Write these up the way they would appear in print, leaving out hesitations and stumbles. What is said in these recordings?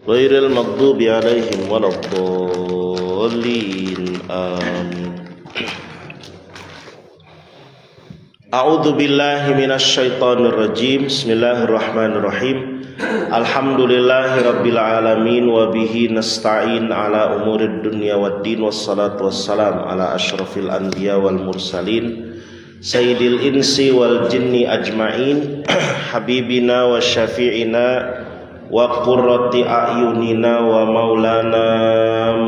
ghairil maghdubi alaihim waladdallin. Amin. A'udzu billahi minasy syaithanir rajim. Bismillahirrahmanirrahim. Alhamdulillahirabbil alamin wa bihi nasta'in ala umurid dunya waddin wassalatu wassalamu ala asyrafil anbiya wal mursalin sayyidil insi wal jinni ajmain habibina wa syafi'ina wa qurrati a'yunina wa maulana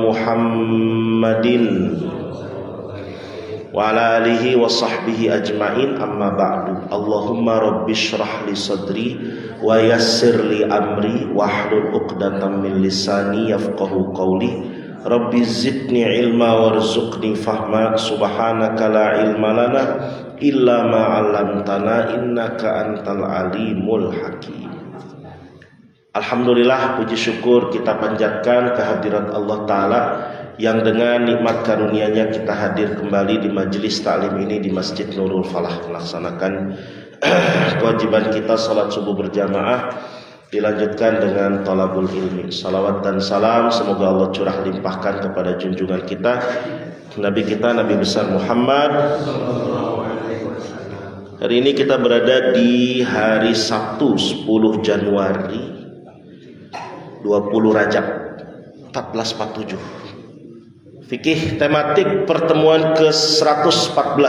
Muhammadin wa ala alihi wa sahbihi ajmain, amma ba'du. Allahumma rabbi shrah li sadri wa yassir li amri wahlul 'uqdatam min lisani yafqahu qawli. Rabbi zidni ilma warzuqni fahma. Subhanaka la ilma lana illa ma 'allamtana innaka antal alimul hakim. Alhamdulillah, puji syukur kita panjatkan kehadirat Allah Ta'ala yang dengan nikmat karunia-Nya kita hadir kembali di majelis taklim ini di Masjid Nurul Falah, melaksanakan kewajiban kita salat subuh berjamaah, dilanjutkan dengan thalabul ilmi. Salawat dan salam semoga Allah curah limpahkan kepada junjungan kita, Nabi kita, Nabi besar Muhammad. Hari ini kita berada di hari Sabtu 10 Januari 20 Rajab 1447. Fikih tematik pertemuan ke-114.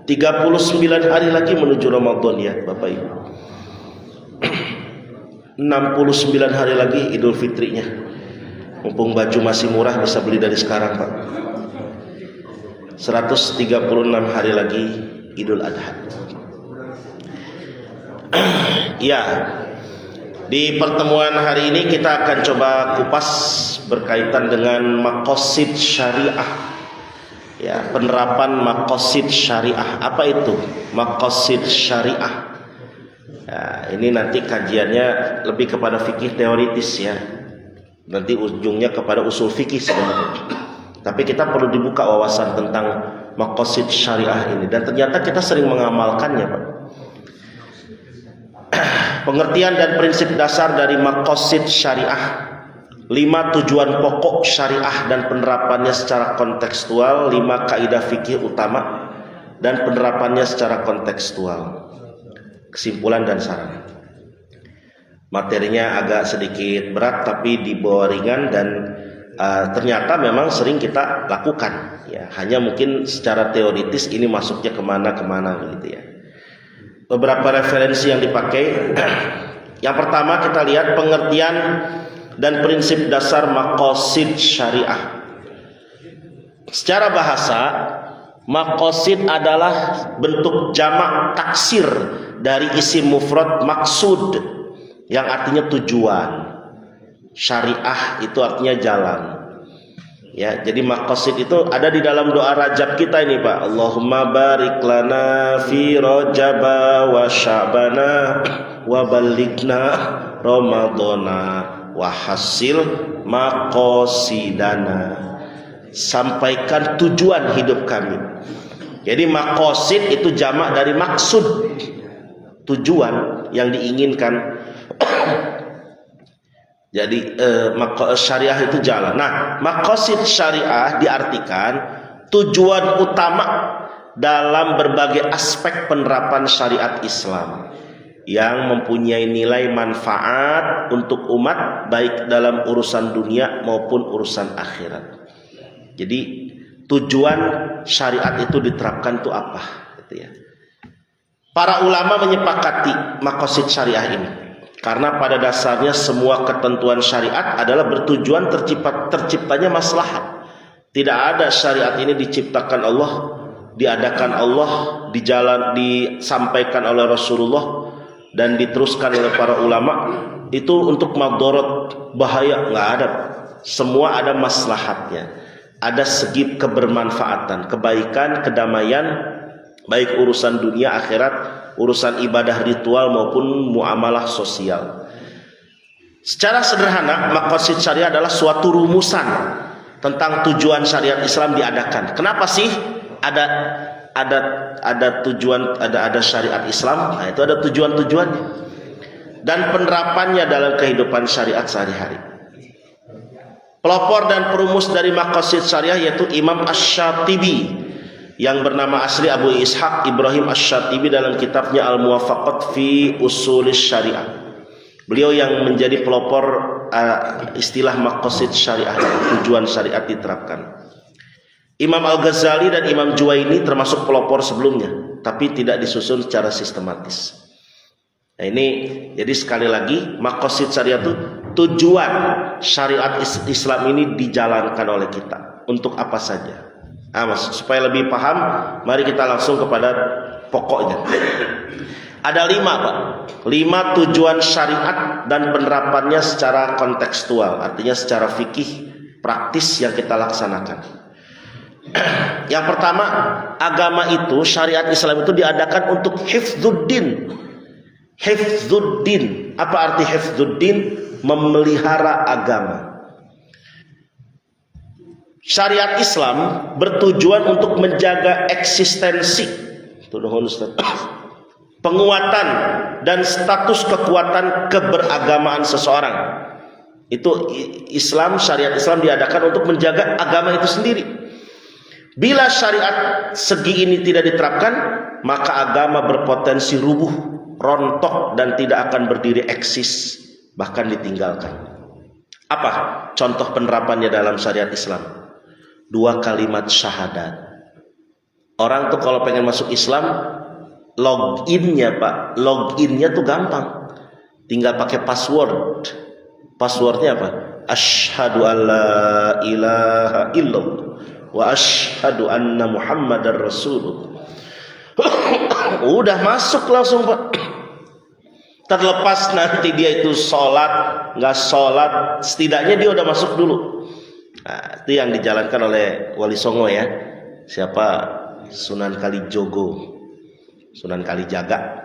39 hari lagi menuju Ramadan ya Bapak Ibu. 69 hari lagi Idul Fitrinya. Mumpung baju masih murah bisa beli dari sekarang Pak. 136 hari lagi Idul Adha. Ya. Di pertemuan hari ini kita akan coba kupas berkaitan dengan maqasid syariah. Ya, penerapan maqasid syariah. Apa itu maqasid syariah? Ya, ini nanti kajiannya lebih kepada fikih teoritis ya. Nanti ujungnya kepada usul fikih sebenarnya. Tapi kita perlu dibuka wawasan tentang maqasid syariah ini, dan ternyata kita sering mengamalkannya, Pak. Pengertian dan prinsip dasar dari maqasid syariah. 5 tujuan pokok syariah dan penerapannya secara kontekstual. 5 kaidah fikih utama dan penerapannya secara kontekstual. Kesimpulan dan saran. Materinya agak sedikit berat tapi dibawa ringan dan ternyata memang sering kita lakukan ya. Hanya mungkin secara teoritis ini masuknya kemana begitu ya. Beberapa referensi yang dipakai. Yang pertama kita lihat pengertian dan prinsip dasar maqasid syariah. Secara bahasa, maqasid adalah bentuk jamak taksir dari isim mufrad maksud yang artinya tujuan. Syariah itu artinya jalan. Ya, jadi maqasid itu ada di dalam doa Rajab kita ini Pak. Allahumma barik lana fi Rajaba wa Sya'bana wa ballighna Ramadana wa hasil maqasidana. Sampaikan tujuan hidup kami. Jadi maqasid itu jamak dari maksud, tujuan yang diinginkan. Jadi syariah itu jalan. Nah, maqasid syariah diartikan tujuan utama dalam berbagai aspek penerapan syariat Islam yang mempunyai nilai manfaat untuk umat baik dalam urusan dunia maupun urusan akhirat. Jadi tujuan syariat itu diterapkan itu apa? Gitu ya. Para ulama menyepakati maqasid syariah ini. Karena pada dasarnya semua ketentuan syariat adalah bertujuan terciptanya maslahat. Tidak ada syariat ini diciptakan Allah, diadakan Allah, disampaikan oleh Rasulullah dan diteruskan oleh para ulama itu untuk madharat, bahaya, nggak ada. Semua ada maslahatnya. Ada segi kebermanfaatan, kebaikan, kedamaian, baik urusan dunia akhirat, urusan ibadah ritual maupun muamalah sosial. Secara sederhana, maqasid syariah adalah suatu rumusan tentang tujuan syariat Islam diadakan. Kenapa sih ada tujuan, ada syariat Islam? Nah, itu ada tujuan-tujuannya. dan penerapannya dalam kehidupan syariat sehari-hari. Pelopor dan perumus dari maqasid syariah yaitu Imam Asy-Syatibi yang bernama asli Abu Ishaq Ibrahim Asy-Syatibi dalam kitabnya Al-Muwafaqat fi Usulis Syariah. Beliau yang menjadi pelopor istilah maqasid syariah, tujuan syariat diterapkan. Imam Al-Ghazali dan Imam Juwaini termasuk pelopor sebelumnya, tapi tidak disusun secara sistematis. Nah ini jadi sekali lagi maqasid syariah itu tujuan syariat Islam ini dijalankan oleh kita untuk apa saja. Supaya lebih paham, mari kita langsung kepada pokoknya. Ada 5 Pak, 5 tujuan syariat dan penerapannya secara kontekstual, artinya secara fikih praktis yang kita laksanakan. Yang pertama, agama itu, syariat Islam itu diadakan untuk hifdzuddin. Hifdzuddin, apa arti hifdzuddin? Memelihara agama. Syariat Islam bertujuan untuk menjaga eksistensi, penguatan dan status kekuatan keberagamaan seseorang. Itu Islam, syariat Islam diadakan untuk menjaga agama itu sendiri. Bila syariat segi ini tidak diterapkan, maka agama berpotensi rubuh, rontok dan tidak akan berdiri eksis, bahkan ditinggalkan. Apa contoh penerapannya dalam syariat Islam? 2 kalimat syahadat. Orang tuh kalau pengen masuk Islam, loginnya Pak, loginnya tuh gampang, tinggal pakai password. Passwordnya apa? Asyhadu alla ilaha illallah wa asyhadu anna muhammadar rasulullah. Udah masuk langsung Pak. Terlepas nanti dia itu sholat, nggak sholat, setidaknya dia udah masuk dulu. Nah, itu yang dijalankan oleh Wali Songo ya. Siapa? Sunan Kalijogo, Sunan Kalijaga.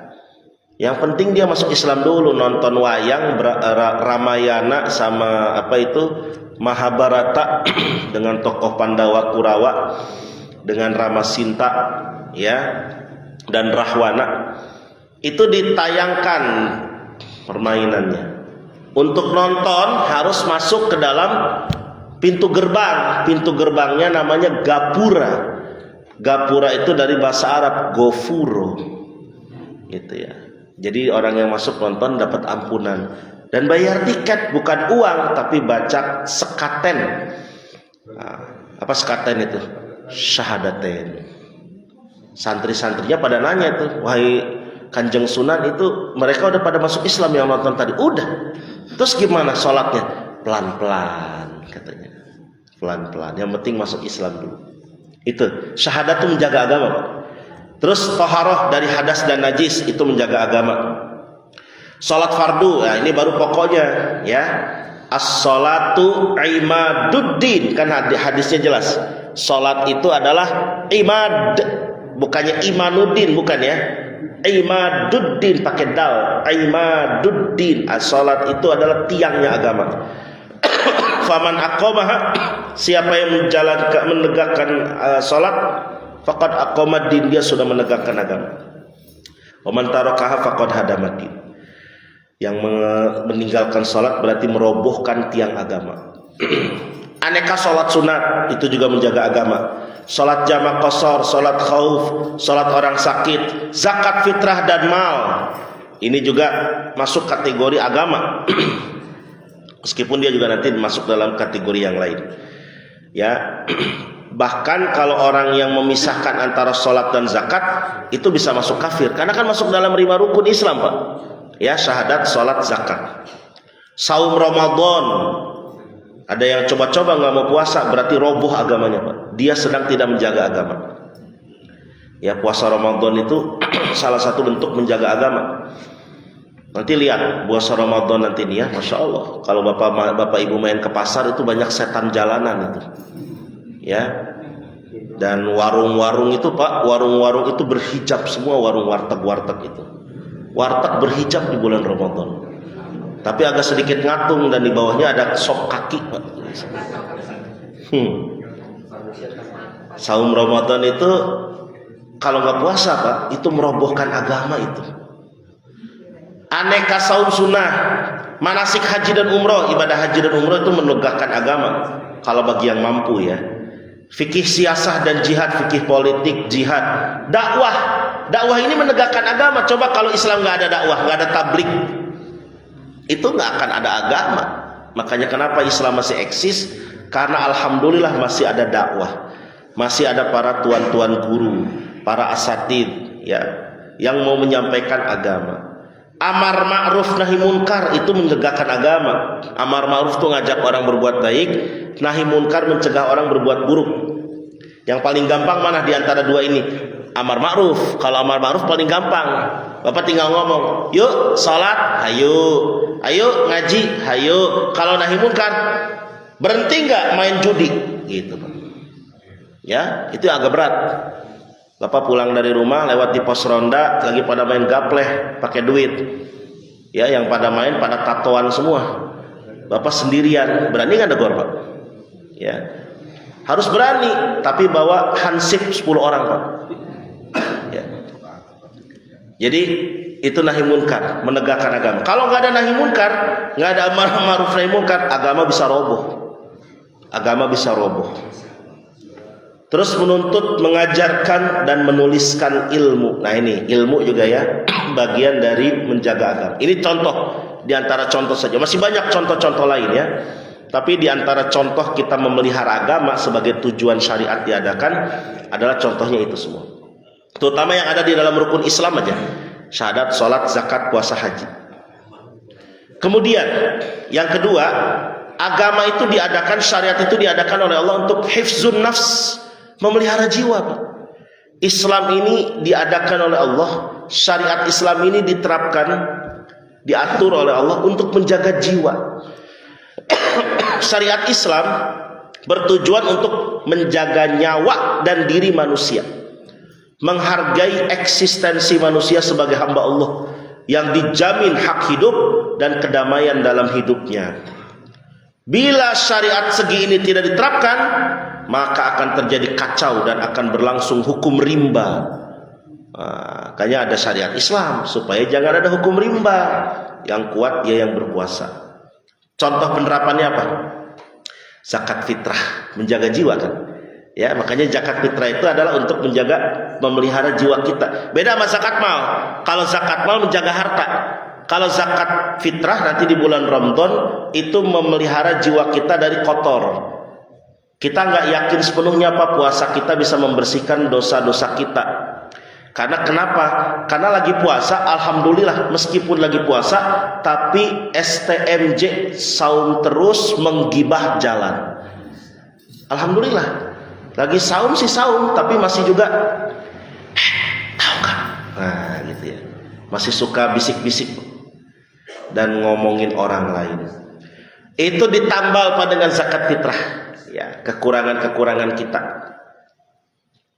Yang penting dia masuk Islam dulu, nonton wayang, Ramayana sama apa itu Mahabharata dengan tokoh Pandawa Kurawa, dengan Ramasinta ya dan Rahwana. Itu ditayangkan permainannya. Untuk nonton harus masuk ke dalam pintu gerbang. Pintu gerbangnya namanya gapura. Gapura itu dari bahasa Arab gofuro, gitu ya. Jadi orang yang masuk nonton dapat ampunan dan bayar tiket, bukan uang tapi baca sekaten. Nah, apa sekaten itu? Syahadaten. Santri-santrinya pada nanya tuh, wahai Kanjeng Sunan, itu mereka udah pada masuk Islam yang nonton tadi. Udah. Terus gimana sholatnya? Pelan-pelan katanya. Pelan-pelan. Yang penting masuk Islam dulu. Itu syahadat itu menjaga agama. Terus toharoh dari hadas dan najis itu menjaga agama. Sholat fardu, ya ini baru pokoknya ya. As-sholatu imaduddin, kan hadisnya jelas. Sholat itu adalah imad, bukannya imanuddin, bukan ya. Imaduddin pakai dal, imaduddin. As-sholat itu adalah tiangnya agama. Faman aqamaha, siapa yang menegakkan sholat, faqad aqamad din, dia sudah menegakkan agama. Wa man tarakaha faqad hadamad din. Yang meninggalkan sholat berarti merobohkan tiang agama. Aneka sholat sunat itu juga menjaga agama. Sholat jamak qashar, sholat khauf, sholat orang sakit, zakat fitrah dan mal, ini juga masuk kategori agama. Meskipun dia juga nanti masuk dalam kategori yang lain ya. Bahkan kalau orang yang memisahkan antara sholat dan zakat itu bisa masuk kafir, karena kan masuk dalam 5 rukun Islam Pak ya, syahadat, sholat, zakat. Saum Ramadan, ada yang coba-coba nggak mau puasa, berarti roboh agamanya Pak, dia sedang tidak menjaga agama ya. Puasa Ramadan itu salah satu bentuk menjaga agama. Nanti lihat puasa Ramadan nanti nih ya, Masya Allah, kalau bapak ibu main ke pasar itu banyak setan jalanan itu ya. Dan warung-warung itu Pak, warung-warung itu berhijab semua, warung warteg itu. Warteg berhijab di bulan Ramadan. Tapi agak sedikit ngatung dan di bawahnya ada sop kaki Pak. Saum Ramadan itu kalau nggak puasa Pak, itu merobohkan agama itu. Aneka saum sunnah, manasik haji dan umroh. Ibadah haji dan umroh itu menegakkan agama kalau bagi yang mampu ya. Fikih siasah dan jihad, fikih politik, jihad, dakwah ini menegakkan agama. Coba kalau Islam nggak ada dakwah, nggak ada tablik, itu nggak akan ada agama. Makanya kenapa Islam masih eksis? Karena alhamdulillah masih ada dakwah, masih ada para tuan-tuan guru, para asatid ya, yang mau menyampaikan agama. Amar ma'ruf nahi munkar itu menegakkan agama. Amar ma'ruf itu ngajak orang berbuat baik, nahi munkar mencegah orang berbuat buruk. Yang paling gampang mana di antara dua ini? Amar ma'ruf. Kalau amar ma'ruf paling gampang. Bapak tinggal ngomong, yuk salat, hayo. Ayo ngaji, hayo. Kalau nahi munkar, berhenti nggak main judi gitu. Ya, itu agak berat. Bapak pulang dari rumah lewat di pos ronda lagi pada main gapleh pakai duit. Ya, yang pada main pada tatoan semua. Bapak sendirian, berani nggak negor, Pak? Ya. Harus berani, tapi bawa hansip 10 orang, Pak. Ya. Jadi itu nahi munkar, menegakkan agama. Kalau nggak ada nahi munkar, nggak ada amar ma'ruf nahi munkar, agama bisa roboh. Agama bisa roboh. Terus menuntut, mengajarkan dan menuliskan ilmu. Nah ini ilmu juga ya, bagian dari menjaga agama. Ini contoh, di antara contoh saja. Masih banyak contoh-contoh lain ya. Tapi di antara contoh kita memelihara agama sebagai tujuan syariat diadakan adalah contohnya itu semua. Terutama yang ada di dalam rukun Islam aja. Syahadat, sholat, zakat, puasa, haji. Kemudian yang kedua, agama itu diadakan, syariat itu diadakan oleh Allah untuk hifzun nafs, memelihara jiwa. Islam ini diadakan oleh Allah, syariat Islam ini diterapkan, diatur oleh Allah untuk menjaga jiwa. Syariat Islam bertujuan untuk menjaga nyawa dan diri manusia, menghargai eksistensi manusia sebagai hamba Allah yang dijamin hak hidup dan kedamaian dalam hidupnya. Bila syariat segi ini tidak diterapkan, maka akan terjadi kacau dan akan berlangsung hukum rimba. Makanya ada syariat Islam supaya jangan ada hukum rimba. Yang kuat dia yang berpuasa. Contoh penerapannya apa? Zakat fitrah, menjaga jiwa kan. Ya, makanya zakat fitrah itu adalah untuk menjaga, memelihara jiwa kita. Beda sama zakat mal. Kalau zakat mal menjaga harta. Kalau zakat fitrah nanti di bulan Ramadan itu memelihara jiwa kita dari kotor. Kita nggak yakin sepenuhnya apa puasa kita bisa membersihkan dosa-dosa kita. Karena kenapa? Karena lagi puasa, alhamdulillah meskipun lagi puasa, tapi STMJ saum terus menggibah jalan. Alhamdulillah, lagi saum sih saum, tapi masih juga tahu kan? Nah gitu ya, masih suka bisik-bisik dan ngomongin orang lain. Itu ditambal dengan zakat fitrah. Ya, kekurangan-kekurangan kita.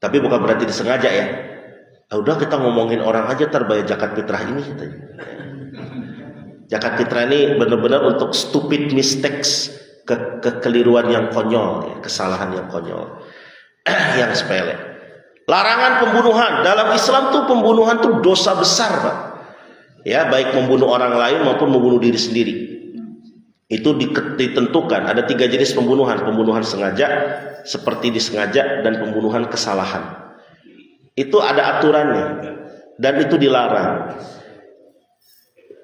Tapi bukan berarti disengaja ya. Udah kita ngomongin orang aja terbayar zakat fitrah ini gitu. Zakat fitrah ini benar-benar untuk stupid mistakes, kekeliruan yang konyol, ya, kesalahan yang konyol, yang sepele. Larangan pembunuhan dalam Islam tuh, pembunuhan tuh dosa besar, Pak. Ya, baik membunuh orang lain maupun membunuh diri sendiri. Itu ditentukan ada 3 jenis pembunuhan: pembunuhan sengaja, seperti disengaja, dan pembunuhan kesalahan. Itu ada aturannya dan itu dilarang.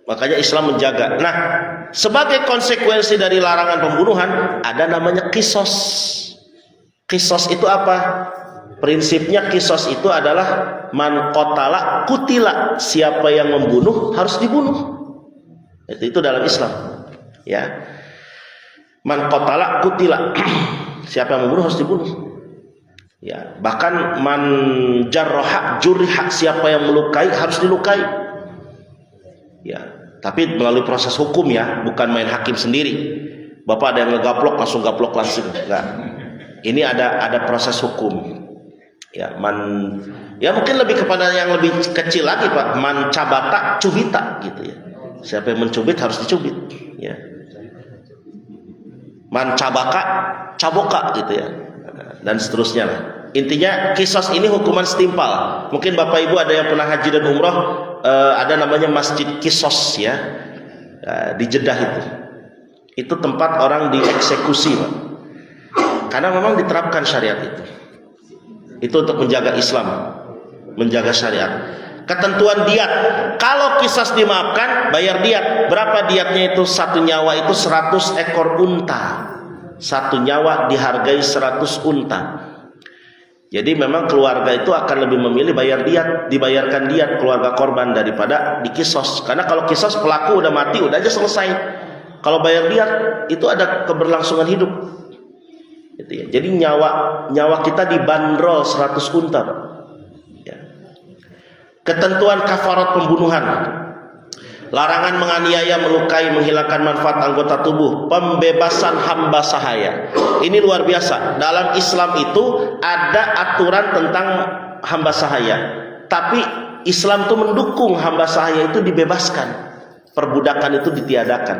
Makanya Islam menjaga. Nah, sebagai konsekuensi dari larangan pembunuhan ada namanya kisos. Kisos itu apa? Prinsipnya kisos itu adalah man qatala kutila, siapa yang membunuh harus dibunuh. Itu dalam Islam. Ya, man qatala kutila, siapa yang membunuh harus dibunuh. Ya, bahkan man jarroha juriha, siapa yang melukai harus dilukai. Ya, tapi melalui proses hukum ya, bukan main hakim sendiri. Bapak ada yang ngegaplok langsung gaplok langsung, enggak. Ini ada proses hukum. Ya, ya mungkin lebih kepada yang lebih kecil lagi, Pak. Man cabata cubita gitu ya. Siapa yang mencubit harus dicubit, ya. Man cabaka caboka gitu ya, dan seterusnya lah. Intinya kisos ini hukuman setimpal. Mungkin Bapak Ibu ada yang pernah haji dan umroh, ada namanya Masjid Kisos ya, di Jeddah itu. Itu tempat orang dieksekusi, Pak. Karena memang diterapkan syariat itu. Itu untuk menjaga Islam, menjaga syariat. Ketentuan diat, kalau kisos dimaafkan bayar diat. Berapa diatnya itu? Satu nyawa itu 100 ekor unta. Satu nyawa dihargai 100 unta. Jadi memang keluarga itu akan lebih memilih bayar diat, dibayarkan diat keluarga korban daripada dikisos. Karena kalau kisos pelaku udah mati, udah aja selesai. Kalau bayar diat itu ada keberlangsungan hidup. Gitu ya. Jadi nyawa kita dibanderol 100 unta, Pak. Ya. Ketentuan kafarat pembunuhan. Larangan menganiaya, melukai, menghilangkan manfaat anggota tubuh, pembebasan hamba sahaya. Ini luar biasa. Dalam Islam itu ada aturan tentang hamba sahaya, tapi Islam itu mendukung hamba sahaya itu dibebaskan, perbudakan itu ditiadakan.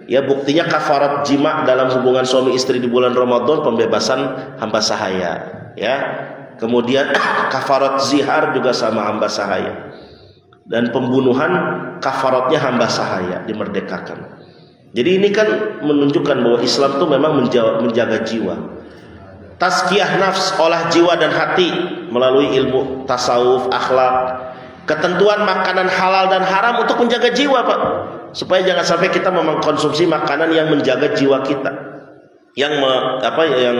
Ya, buktinya kafarat jima dalam hubungan suami istri di bulan Ramadan, pembebasan hamba sahaya. Ya, kemudian kafarat zihar juga sama hamba sahaya. Dan pembunuhan kafaratnya hamba sahaya, dimerdekakan. Jadi ini kan menunjukkan bahwa Islam itu memang menjaga jiwa. Tazkiyah nafs, olah jiwa dan hati melalui ilmu tasawuf, akhlak. Ketentuan makanan halal dan haram untuk menjaga jiwa, Pak. Supaya jangan sampai kita mengkonsumsi makanan yang menjaga jiwa kita, yang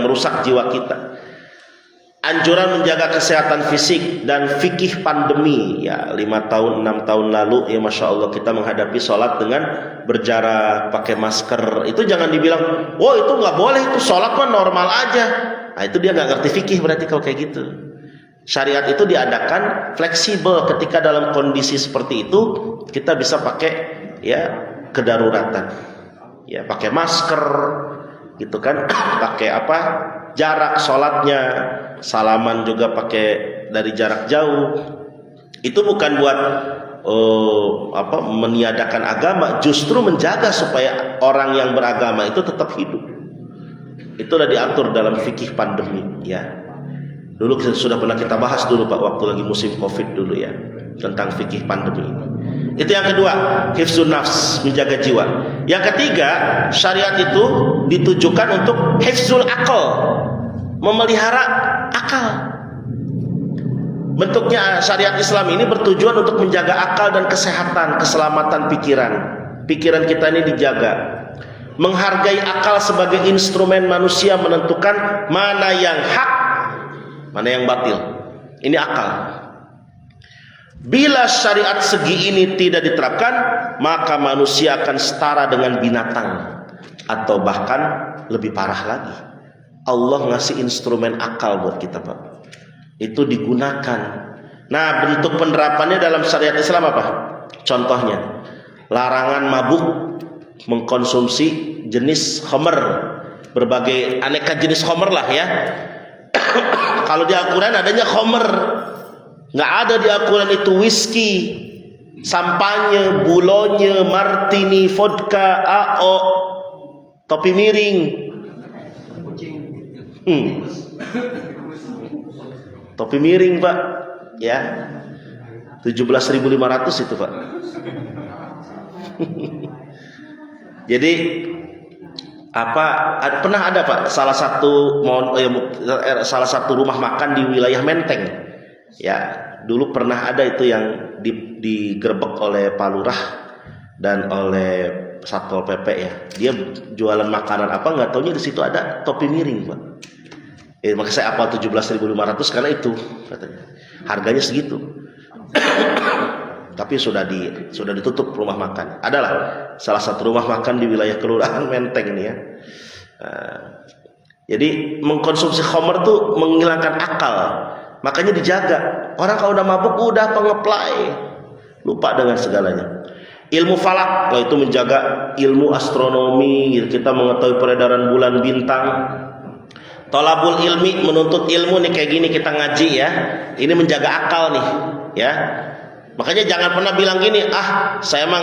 merusak jiwa kita. Anjuran menjaga kesehatan fisik dan fikih pandemi. Ya, 5 tahun 6 tahun lalu ya Masya Allah kita menghadapi sholat dengan berjarak, pakai masker. Itu jangan dibilang, wah itu nggak boleh, itu sholat mah normal aja. Nah, itu dia nggak ngerti fikih berarti kalau kayak gitu. Syariat itu diadakan fleksibel, ketika dalam kondisi seperti itu kita bisa pakai ya kedaruratan. Ya, pakai masker gitu kan, pakai apa? Jarak sholatnya, salaman juga pakai dari jarak jauh. Itu bukan buat meniadakan agama, justru menjaga supaya orang yang beragama itu tetap hidup. Itu sudah diatur dalam fikih pandemi ya. Dulu sudah pernah kita bahas dulu Pak, waktu lagi musim Covid dulu ya, tentang fikih pandemi ini. Itu yang kedua, hifzun nafs, menjaga jiwa. Yang ketiga, syariat itu ditujukan untuk hifzul akal, memelihara akal. Bentuknya syariat Islam ini bertujuan untuk menjaga akal dan kesehatan, keselamatan pikiran. Pikiran kita ini dijaga. Menghargai akal sebagai instrumen manusia menentukan mana yang hak, mana yang batil. Ini akal. Bila syariat segi ini tidak diterapkan, maka manusia akan setara dengan binatang, atau bahkan lebih parah lagi. Allah ngasih instrumen akal buat kita, Pak. Itu digunakan. Nah, bentuk penerapannya dalam syariat Islam apa? Contohnya, larangan mabuk, mengkonsumsi jenis khamr, berbagai aneka jenis khamr lah ya. Kalau di Al-Quran adanya khamr, nggak ada di Al-Quran itu whisky, sampanye, bulonye, martini, vodka, AO, topi miring. Topi miring Pak ya, 17.500 itu Pak. Jadi pernah ada Pak salah satu rumah makan di wilayah Menteng ya, dulu pernah ada itu yang digerebek oleh Pak Lurah dan oleh Satpol PP ya. Dia jualan makanan apa nggak taunya di situ ada topi miring Pak. Maka saya apal 17.500 karena itu katanya harganya segitu. Tapi sudah ditutup rumah makan. Adalah salah satu rumah makan di wilayah Kelurahan Menteng ini ya. Jadi mengkonsumsi khamr tuh menghilangkan akal. Makanya dijaga. Orang kalau udah mabuk udah pengeplay, lupa dengan segalanya. Ilmu falak, itu menjaga ilmu astronomi, kita mengetahui peredaran bulan bintang. Tolabul ilmi, menuntut ilmu nih kayak gini kita ngaji ya. Ini menjaga akal nih ya. Makanya jangan pernah bilang gini, saya mah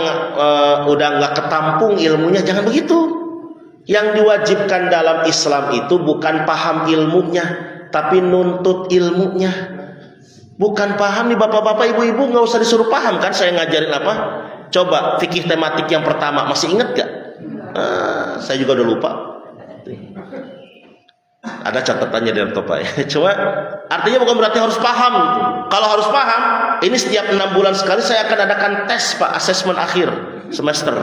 udah nggak ketampung ilmunya. Jangan begitu. Yang diwajibkan dalam Islam itu bukan paham ilmunya, tapi nuntut ilmunya. Bukan paham nih bapak-bapak, ibu-ibu, nggak usah disuruh paham kan saya ngajarin apa. Coba fikih tematik yang pertama, masih ingat gak? Saya juga udah lupa. Ada catatannya di laptop ya. Cuma artinya bukan berarti harus paham gitu. Kalau harus paham, ini setiap 6 bulan sekali saya akan adakan tes Pak, asesmen akhir semester.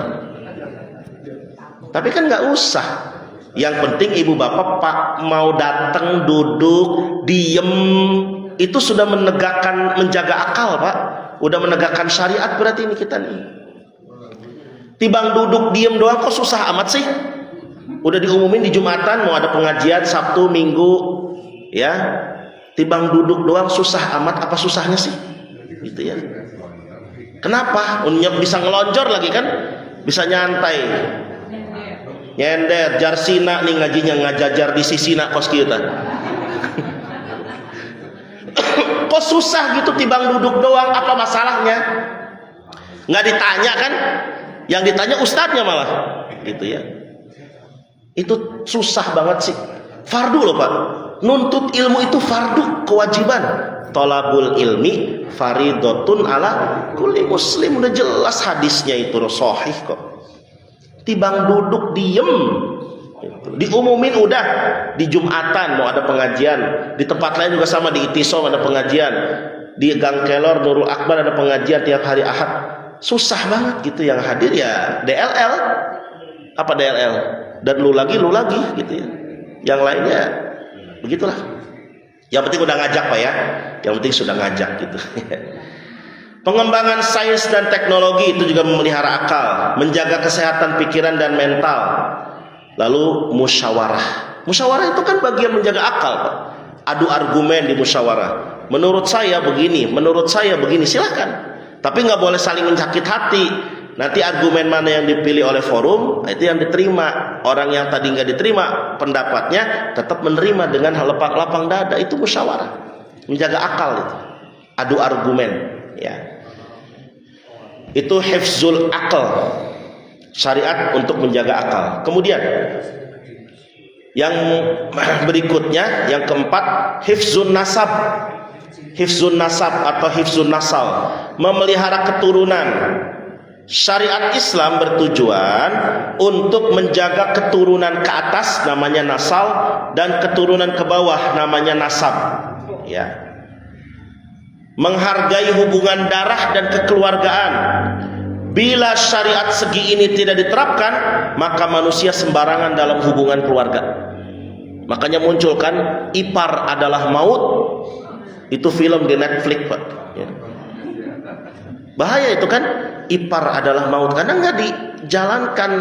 Tapi kan nggak usah. Yang penting ibu bapak Pak mau datang, duduk, diem, itu sudah menjaga akal Pak. Udah menegakkan syariat berarti ini kita nih. Tibang duduk diem doang kok susah amat sih. Udah diumumin di Jumatan mau ada pengajian Sabtu, Minggu, ya. Tibang duduk doang susah amat, apa susahnya sih? Gitu ya. Kenapa? Bisa ngelonjor lagi kan? Bisa nyantai. Nyender, jarsina nih ngajinya ngajajar di sisina kos kita. Kok susah gitu tibang duduk doang, apa masalahnya? Nggak ditanya kan? Yang ditanya ustadznya malah, gitu ya. Itu susah banget sih. Fardu loh Pak. Nuntut ilmu itu fardu, kewajiban. Tolabul ilmi faridotun ala kulli muslim. Udah jelas hadisnya itu sahih kok. Tibang duduk diem. Diumumin udah di Jumatan mau ada pengajian. Di tempat lain juga sama, di Itisom ada pengajian. Di Gang Kelor Nurul Akbar ada pengajian tiap hari Ahad. Susah banget gitu, yang hadir ya DLL. Apa DLL? Dan lu lagi gitu ya. Yang lainnya begitulah. Yang penting udah ngajak Pak ya. Yang penting sudah ngajak gitu. Pengembangan sains dan teknologi itu juga memelihara akal, menjaga kesehatan pikiran dan mental. Lalu musyawarah. Musyawarah itu kan bagian menjaga akal Pak. Adu argumen di musyawarah. Menurut saya begini, menurut saya begini, silahkan. Tapi nggak boleh saling mencakit hati. Nanti argumen mana yang dipilih oleh forum, itu yang diterima. Orang yang tadi nggak diterima pendapatnya tetap menerima dengan lapang dada. Itu musyawarah, menjaga akal itu. Adu argumen, ya. Itu hifzul akal, syariat untuk menjaga akal. Kemudian yang berikutnya, yang keempat, hifzun nasab. Hifzun nasab atau hifzun nasal, memelihara keturunan. Syariat Islam bertujuan untuk menjaga keturunan ke atas namanya nasal, dan keturunan ke bawah namanya nasab, ya. Menghargai hubungan darah dan kekeluargaan. Bila syariat segi ini tidak diterapkan, maka manusia sembarangan dalam hubungan keluarga. Makanya munculkan ipar adalah maut. Itu film di Netflix Pak, ya. Bahaya itu kan, ipar adalah maut, karena nggak dijalankan.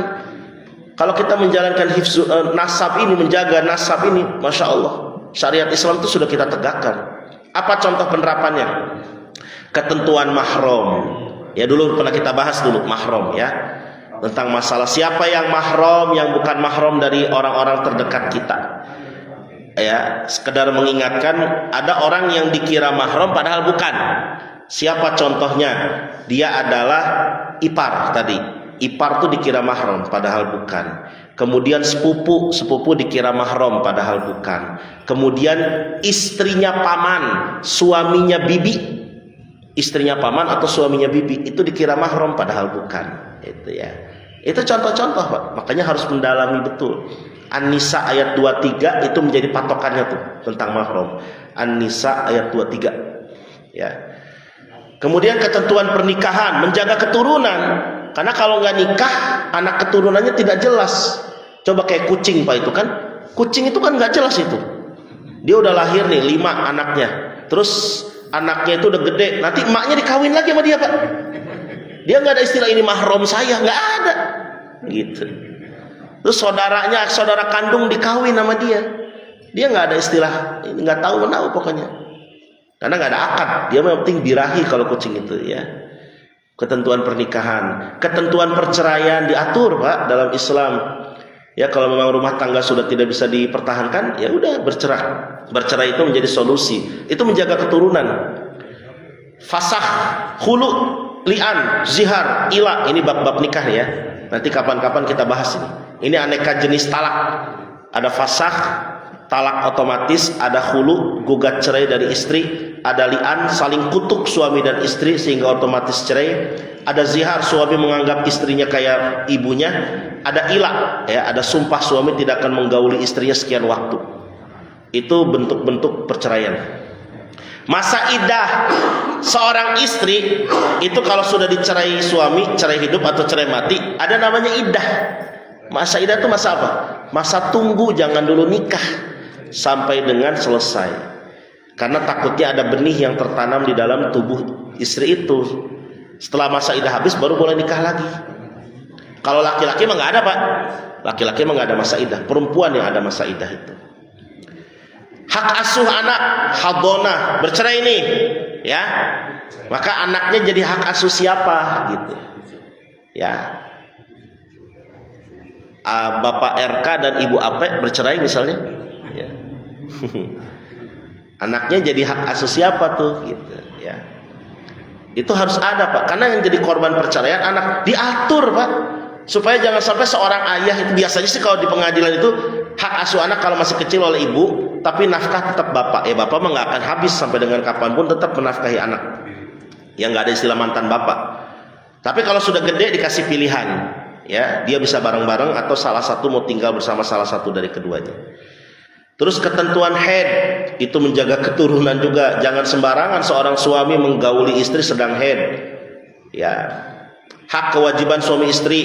Kalau kita menjalankan nasab ini, menjaga nasab ini, Masya Allah, syariat Islam itu sudah kita tegakkan. Apa contoh penerapannya? Ketentuan mahram. Ya dulu pernah kita bahas dulu mahram ya, tentang masalah siapa yang mahram, yang bukan mahram dari orang-orang terdekat kita. Ya, sekedar mengingatkan, ada orang yang dikira mahram padahal bukan. Siapa contohnya? Dia adalah ipar tadi. Ipar tuh dikira mahram padahal bukan. Kemudian sepupu dikira mahram padahal bukan. Kemudian istrinya paman, suaminya bibi. Istrinya paman atau suaminya bibi itu dikira mahram padahal bukan. Itu ya. Itu contoh-contoh Pak. Makanya harus mendalami betul. An-Nisa ayat 23 itu menjadi patokannya tuh tentang mahram. An-Nisa ayat 23. Ya. Kemudian ketentuan pernikahan, menjaga keturunan. Karena kalau nggak nikah, anak keturunannya tidak jelas. Coba kayak kucing Pak, itu kan. Kucing itu kan nggak jelas itu. Dia udah lahir nih 5 anaknya. Terus anaknya itu udah gede. Nanti emaknya dikawin lagi sama dia Pak. Dia nggak ada istilah ini mahram saya, nggak ada. Gitu. Terus saudara kandung dikawin sama dia. Dia nggak ada istilah, nggak tahu menahu pokoknya. Karena nggak ada akad, dia yang penting birahi kalau kucing itu ya. Ketentuan pernikahan, ketentuan perceraian diatur Pak dalam Islam. Ya kalau memang rumah tangga sudah tidak bisa dipertahankan, ya udah bercerai. Bercerai itu menjadi solusi. Itu menjaga keturunan. Fasakh, khulu, li'an, zihar, ila, ini bab-bab nikah ya. Nanti kapan-kapan kita bahas ini. Ini aneka jenis talak. Ada fasakh, talak otomatis, ada khulu, gugat cerai dari istri, ada li'an, saling kutuk suami dan istri sehingga otomatis cerai, ada zihar, suami menganggap istrinya kayak ibunya, ada ila, ya, ada sumpah suami tidak akan menggauli istrinya sekian waktu. Itu bentuk-bentuk perceraian. Masa iddah seorang istri itu kalau sudah dicerai suami, cerai hidup atau cerai mati, ada namanya iddah. Masa iddah itu masa apa? Masa tunggu, jangan dulu nikah sampai dengan selesai. Karena takutnya ada benih yang tertanam di dalam tubuh istri itu. Setelah masa iddah habis baru boleh nikah lagi. Kalau laki-laki mah nggak ada, Pak. Laki-laki mah nggak ada masa iddah, perempuan yang ada masa iddah itu. Hak asuh anak, hadonah, bercerai nih, ya. Maka anaknya jadi hak asuh siapa gitu. Ya. Bapak RK dan Ibu AP bercerai misalnya, ya. Anaknya jadi hak asuh siapa tuh gitu, ya. Itu harus ada, Pak, karena yang jadi korban perceraian anak, diatur, Pak, supaya jangan sampai seorang ayah itu, biasanya sih kalau di pengadilan itu hak asuh anak kalau masih kecil oleh ibu, tapi nafkah tetap bapak. Ya bapak mah nggak akan habis sampai dengan kapanpun tetap menafkahi anak. Yang nggak ada istilah mantan bapak. Tapi kalau sudah gede dikasih pilihan, ya dia bisa bareng-bareng atau salah satu mau tinggal bersama salah satu dari keduanya. Terus ketentuan haid itu menjaga keturunan juga. Jangan sembarangan seorang suami menggauli istri sedang haid. Ya. Hak kewajiban suami istri.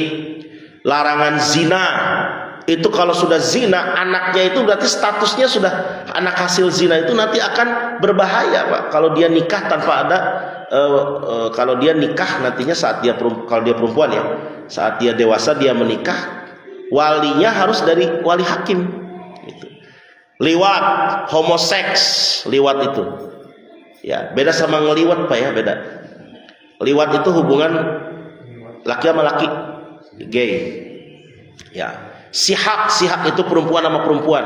Larangan zina. Itu kalau sudah zina, anaknya itu berarti statusnya sudah anak hasil zina, itu nanti akan berbahaya, Pak. Kalau dia nikah tanpa ada kalau dia nikah nantinya saat dia kalau dia perempuan ya, saat dia dewasa dia menikah, walinya harus dari wali hakim. Gitu. Liwat, homoseks, liwat itu, ya beda sama ngeliwat, Pak, ya beda. Liwat itu hubungan laki sama laki, gay, ya. Sihak itu perempuan sama perempuan.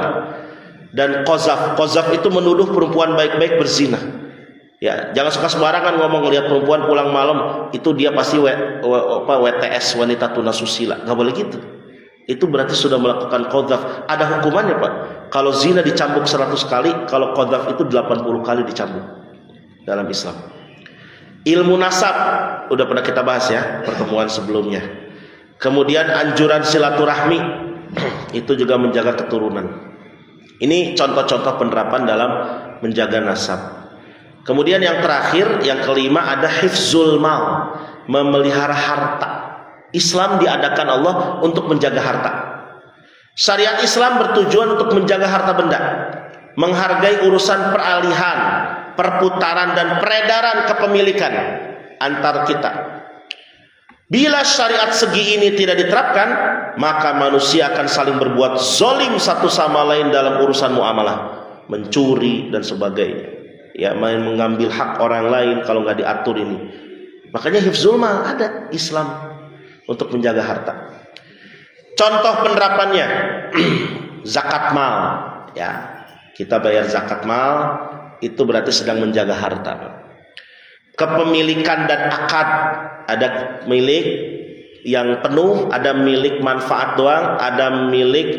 Dan qazaf itu menuduh perempuan baik-baik berzina. Ya, jangan suka sembarangan ngomong lihat perempuan pulang malam itu dia pasti WTS, wanita tunasusila. Nggak boleh gitu. Itu berarti sudah melakukan qazaf. Ada hukumannya, Pak. Kalau zina dicambuk 100 kali, kalau qazaf itu 80 kali dicambuk dalam Islam. Ilmu nasab udah pernah kita bahas ya pertemuan sebelumnya. Kemudian anjuran silaturahmi itu juga menjaga keturunan. Ini contoh-contoh penerapan dalam menjaga nasab. Kemudian yang terakhir, yang kelima ada hifzul mal, memelihara harta. Islam diadakan Allah untuk menjaga harta. Syariat Islam bertujuan untuk menjaga harta benda, menghargai urusan peralihan, perputaran dan peredaran kepemilikan antar kita. Bila syariat segi ini tidak diterapkan, maka manusia akan saling berbuat zolim satu sama lain dalam urusan muamalah, mencuri dan sebagainya. Ya, mengambil hak orang lain kalau nggak diatur ini. Makanya hifzul mal ada Islam untuk menjaga harta. Contoh penerapannya, zakat mal. Ya, kita bayar zakat mal itu berarti sedang menjaga harta. Kepemilikan dan akad, ada milik yang penuh, ada milik manfaat doang, ada milik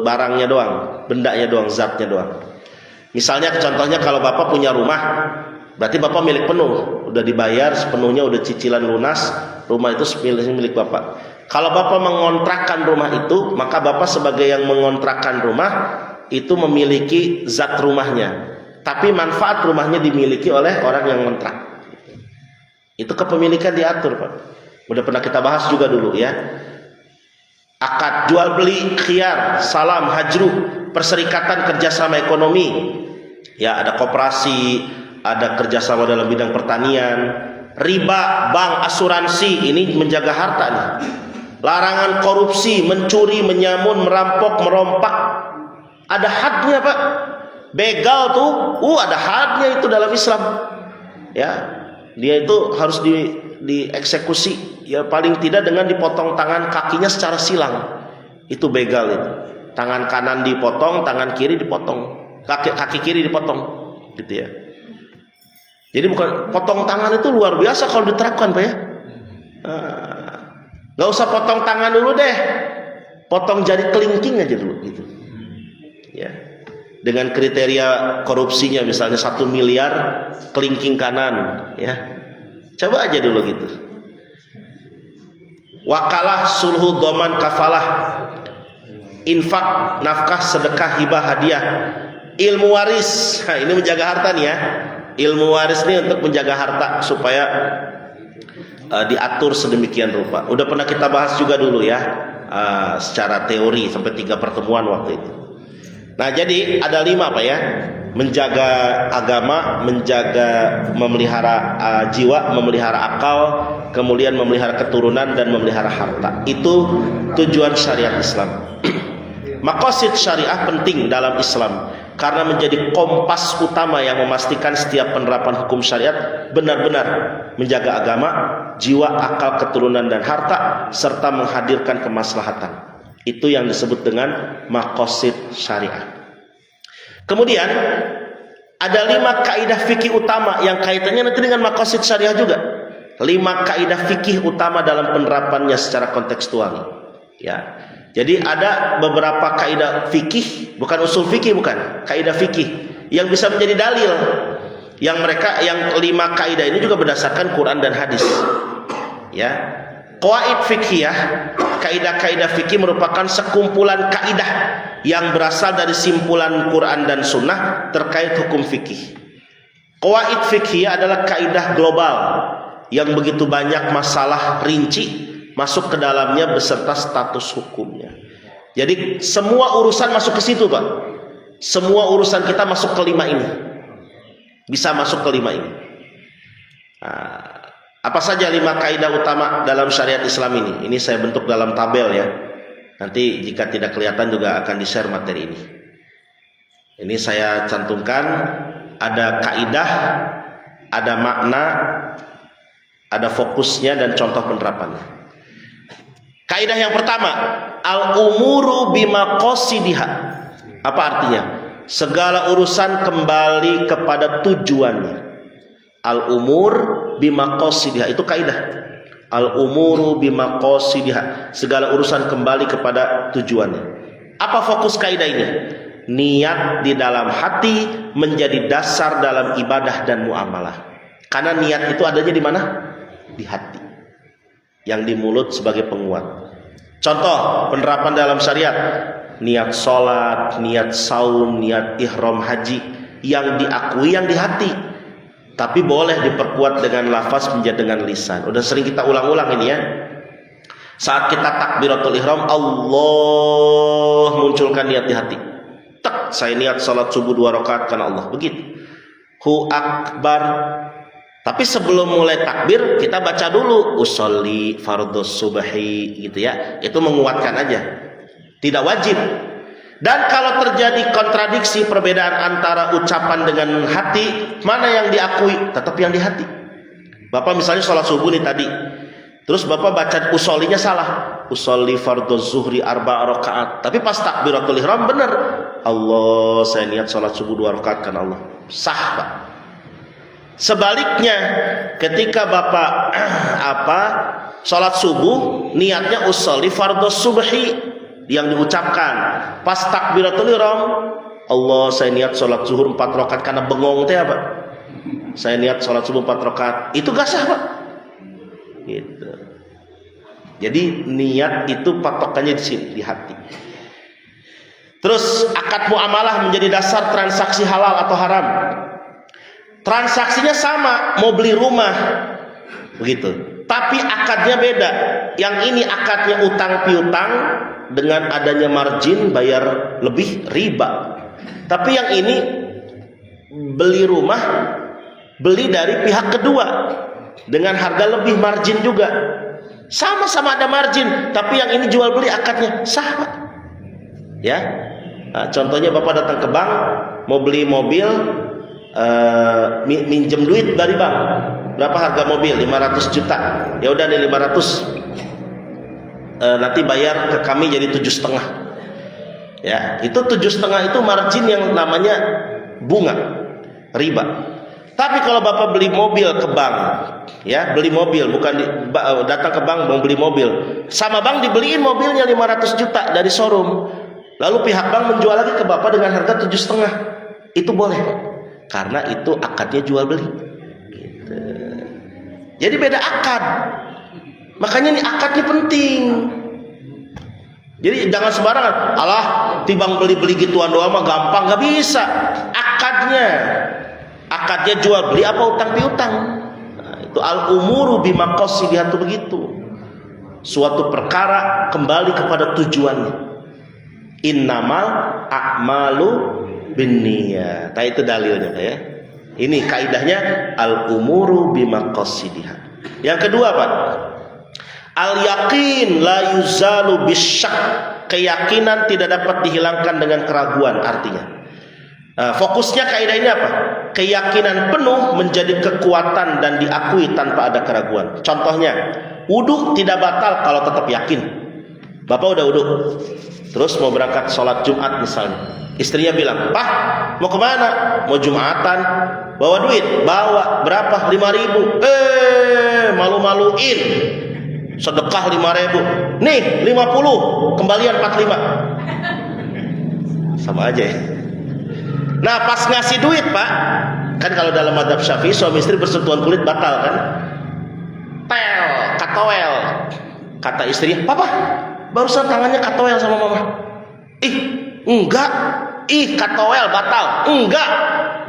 barangnya doang, bendanya doang, zatnya doang. Misalnya contohnya kalau Bapak punya rumah, berarti Bapak milik penuh, udah dibayar sepenuhnya, udah cicilan lunas, rumah itu milik Bapak. Kalau Bapak mengontrakkan rumah itu, maka Bapak sebagai yang mengontrakkan rumah itu memiliki zat rumahnya. Tapi manfaat rumahnya dimiliki oleh orang yang ngontrak. Itu kepemilikan diatur, Pak. Udah pernah kita bahas juga dulu ya. Akad jual beli, khiyar, salam, hajruh, perserikatan kerjasama ekonomi. Ya, ada koperasi, ada kerjasama dalam bidang pertanian, riba, bank, asuransi, ini menjaga harta nih. Larangan korupsi, mencuri, menyamun, merampok, merompak. Ada hadnya, Pak. Begal tuh, ada hadnya itu dalam Islam. Ya, dia itu harus dieksekusi, ya paling tidak dengan dipotong tangan kakinya secara silang. Itu begal itu. Tangan kanan dipotong, tangan kiri dipotong, kaki kiri dipotong, gitu ya. Jadi bukan potong tangan itu luar biasa kalau diterapkan, Pak ya. Nggak usah potong tangan dulu deh, potong jari kelingking aja dulu, gitu. dengan kriteria korupsinya misalnya 1 miliar kelingking kanan, ya. Coba aja dulu gitu. Wakalah, sulhu, doman, kafalah, infak, nafkah, sedekah, hibah, hadiah, ilmu waris. Nah, ini menjaga harta nih ya. Ilmu waris ini untuk menjaga harta supaya diatur sedemikian rupa. Udah pernah kita bahas juga dulu ya, secara teori sampai 3 pertemuan waktu itu. Nah, jadi ada 5 apa ya? Menjaga agama, memelihara jiwa, memelihara akal, kemudian memelihara keturunan dan memelihara harta. Itu tujuan syariat Islam. Maqasid syariah penting dalam Islam karena menjadi kompas utama yang memastikan setiap penerapan hukum syariat benar-benar menjaga agama, jiwa, akal, keturunan dan harta serta menghadirkan kemaslahatan. Itu yang disebut dengan maqasid syariah. Kemudian ada 5 kaidah fikih utama yang kaitannya nanti dengan maqasid syariah juga. 5 kaidah fikih utama dalam penerapannya secara kontekstual. Ya. Jadi ada beberapa kaidah fikih, bukan usul fikih, bukan, kaidah fikih yang bisa menjadi dalil. Yang 5 kaidah ini juga berdasarkan Quran dan hadis. Ya. Qawaid fikhiyah, kaidah-kaidah fikih merupakan sekumpulan kaidah yang berasal dari simpulan Quran dan Sunnah terkait hukum fikih. Qawaid fikhiyah adalah kaidah global yang begitu banyak masalah rinci masuk ke dalamnya beserta status hukumnya. Jadi semua urusan masuk ke situ, Pak. Semua urusan kita masuk ke 5 ini. Bisa masuk ke 5 ini. Nah, apa saja 5 kaidah utama dalam syariat Islam ini? Ini saya bentuk dalam tabel ya. Nanti jika tidak kelihatan juga akan di-share materi ini. Ini saya cantumkan, ada kaidah, ada makna, ada fokusnya dan contoh penerapannya. Kaidah yang pertama, al-umuru bimaqasidiha. Apa artinya? Segala urusan kembali kepada tujuannya. Al-umur bimaqasidiha, itu kaidah. Al-umuru bimaqasidiha, segala urusan kembali kepada tujuannya. Apa fokus kaidah ini? Niat di dalam hati menjadi dasar dalam ibadah dan muamalah. Karena niat itu adanya di mana? Di hati. Yang di mulut sebagai penguat. Contoh penerapan dalam syariat, niat sholat, niat saum, niat ihram haji, yang diakui yang di hati. Tapi boleh diperkuat dengan lafaz, menjadi dengan lisan. Udah sering kita ulang-ulang ini ya. Saat kita takbiratul ihram, Allah, munculkan niat di hati. Tak, saya niat salat subuh 2 rakaat karena Allah. Begitu. Hu akbar. Tapi sebelum mulai takbir, kita baca dulu usolli fardhus subhi gitu ya. Itu menguatkan aja. Tidak wajib. Dan kalau terjadi kontradiksi, perbedaan antara ucapan dengan hati, mana yang diakui? Tetap yang di hati. Bapak misalnya sholat subuh nih tadi, terus Bapak baca usollinya salah, usolli fardhu zuhri 4 rakaat. Tapi pas takbiratul ihram benar, Allah, saya niat sholat subuh 2 rakaat karena Allah. Sah, Pak. Sebaliknya, ketika Bapak sholat subuh, niatnya usolli fardhu subhi yang diucapkan, pas takbiratul ihram, Allah, saya niat sholat zuhur 4 rakaat karena bengong teh apa? Saya niat sholat subuh 4 rakaat. Itu gak sah, Pak. Gitu. Jadi niat itu patokannya di sini, di hati. Terus akad muamalah menjadi dasar transaksi halal atau haram. Transaksinya sama, mau beli rumah, begitu. Tapi akadnya beda. Yang ini akadnya utang piutang, dengan adanya margin bayar lebih, riba. Tapi yang ini beli rumah, beli dari pihak kedua dengan harga lebih, margin juga. Sama-sama ada margin, tapi yang ini jual beli akadnya sah, Pak. Ya. Nah, contohnya Bapak datang ke bank mau beli mobil, minjem duit dari bank. Berapa harga mobil? 500 juta. Ya udah nih 500. Nanti bayar ke kami jadi 7,5. Ya, itu 7,5 itu margin yang namanya bunga, riba. Tapi kalau Bapak beli mobil ke bank, ya, beli mobil, bukan datang ke bank mau beli mobil. Sama bank dibeliin mobilnya 500 juta dari showroom. Lalu pihak bank menjual lagi ke bapak dengan harga 7,5, itu boleh Pak, karena itu akadnya jual beli. Gitu. Jadi beda akad. Makanya ini akadnya penting. Jadi jangan sembarangan, alah timbang beli-beli gituan doang mah gampang, nggak bisa. Akadnya jual beli apa utang piutang. Nah, itu al-umuru bimaqasidiha, begitu. Suatu perkara kembali kepada tujuannya. Innamal a'malu binniyat. Nah, itu dalilnya ya. Ini kaidahnya al-umuru bimaqasidiha. Yang kedua Pak, al-yaqin la yuzalu bisyak. Keyakinan tidak dapat dihilangkan dengan keraguan. Artinya fokusnya kaidah ini apa? Keyakinan penuh menjadi kekuatan dan diakui tanpa ada keraguan. Contohnya, wudu tidak batal kalau tetap yakin. Bapak udah wudu, terus mau berangkat sholat Jumat misalnya, istrinya bilang, "Pak, mau kemana?" "Mau Jumatan." "Bawa duit?" "Bawa." "Berapa?" 5.000. Malu-maluin, sedekah 5.000. "Nih 50, kembalian 45." Sama aja ya. Nah pas ngasih duit Pak, kan kalau dalam mazhab Syafi'i suami istri bersentuhan kulit batal kan. Katoel. Kata istri, "Papa, barusan tangannya katoel sama mama." "Ih, enggak." "Ih, katoel batal." "Enggak."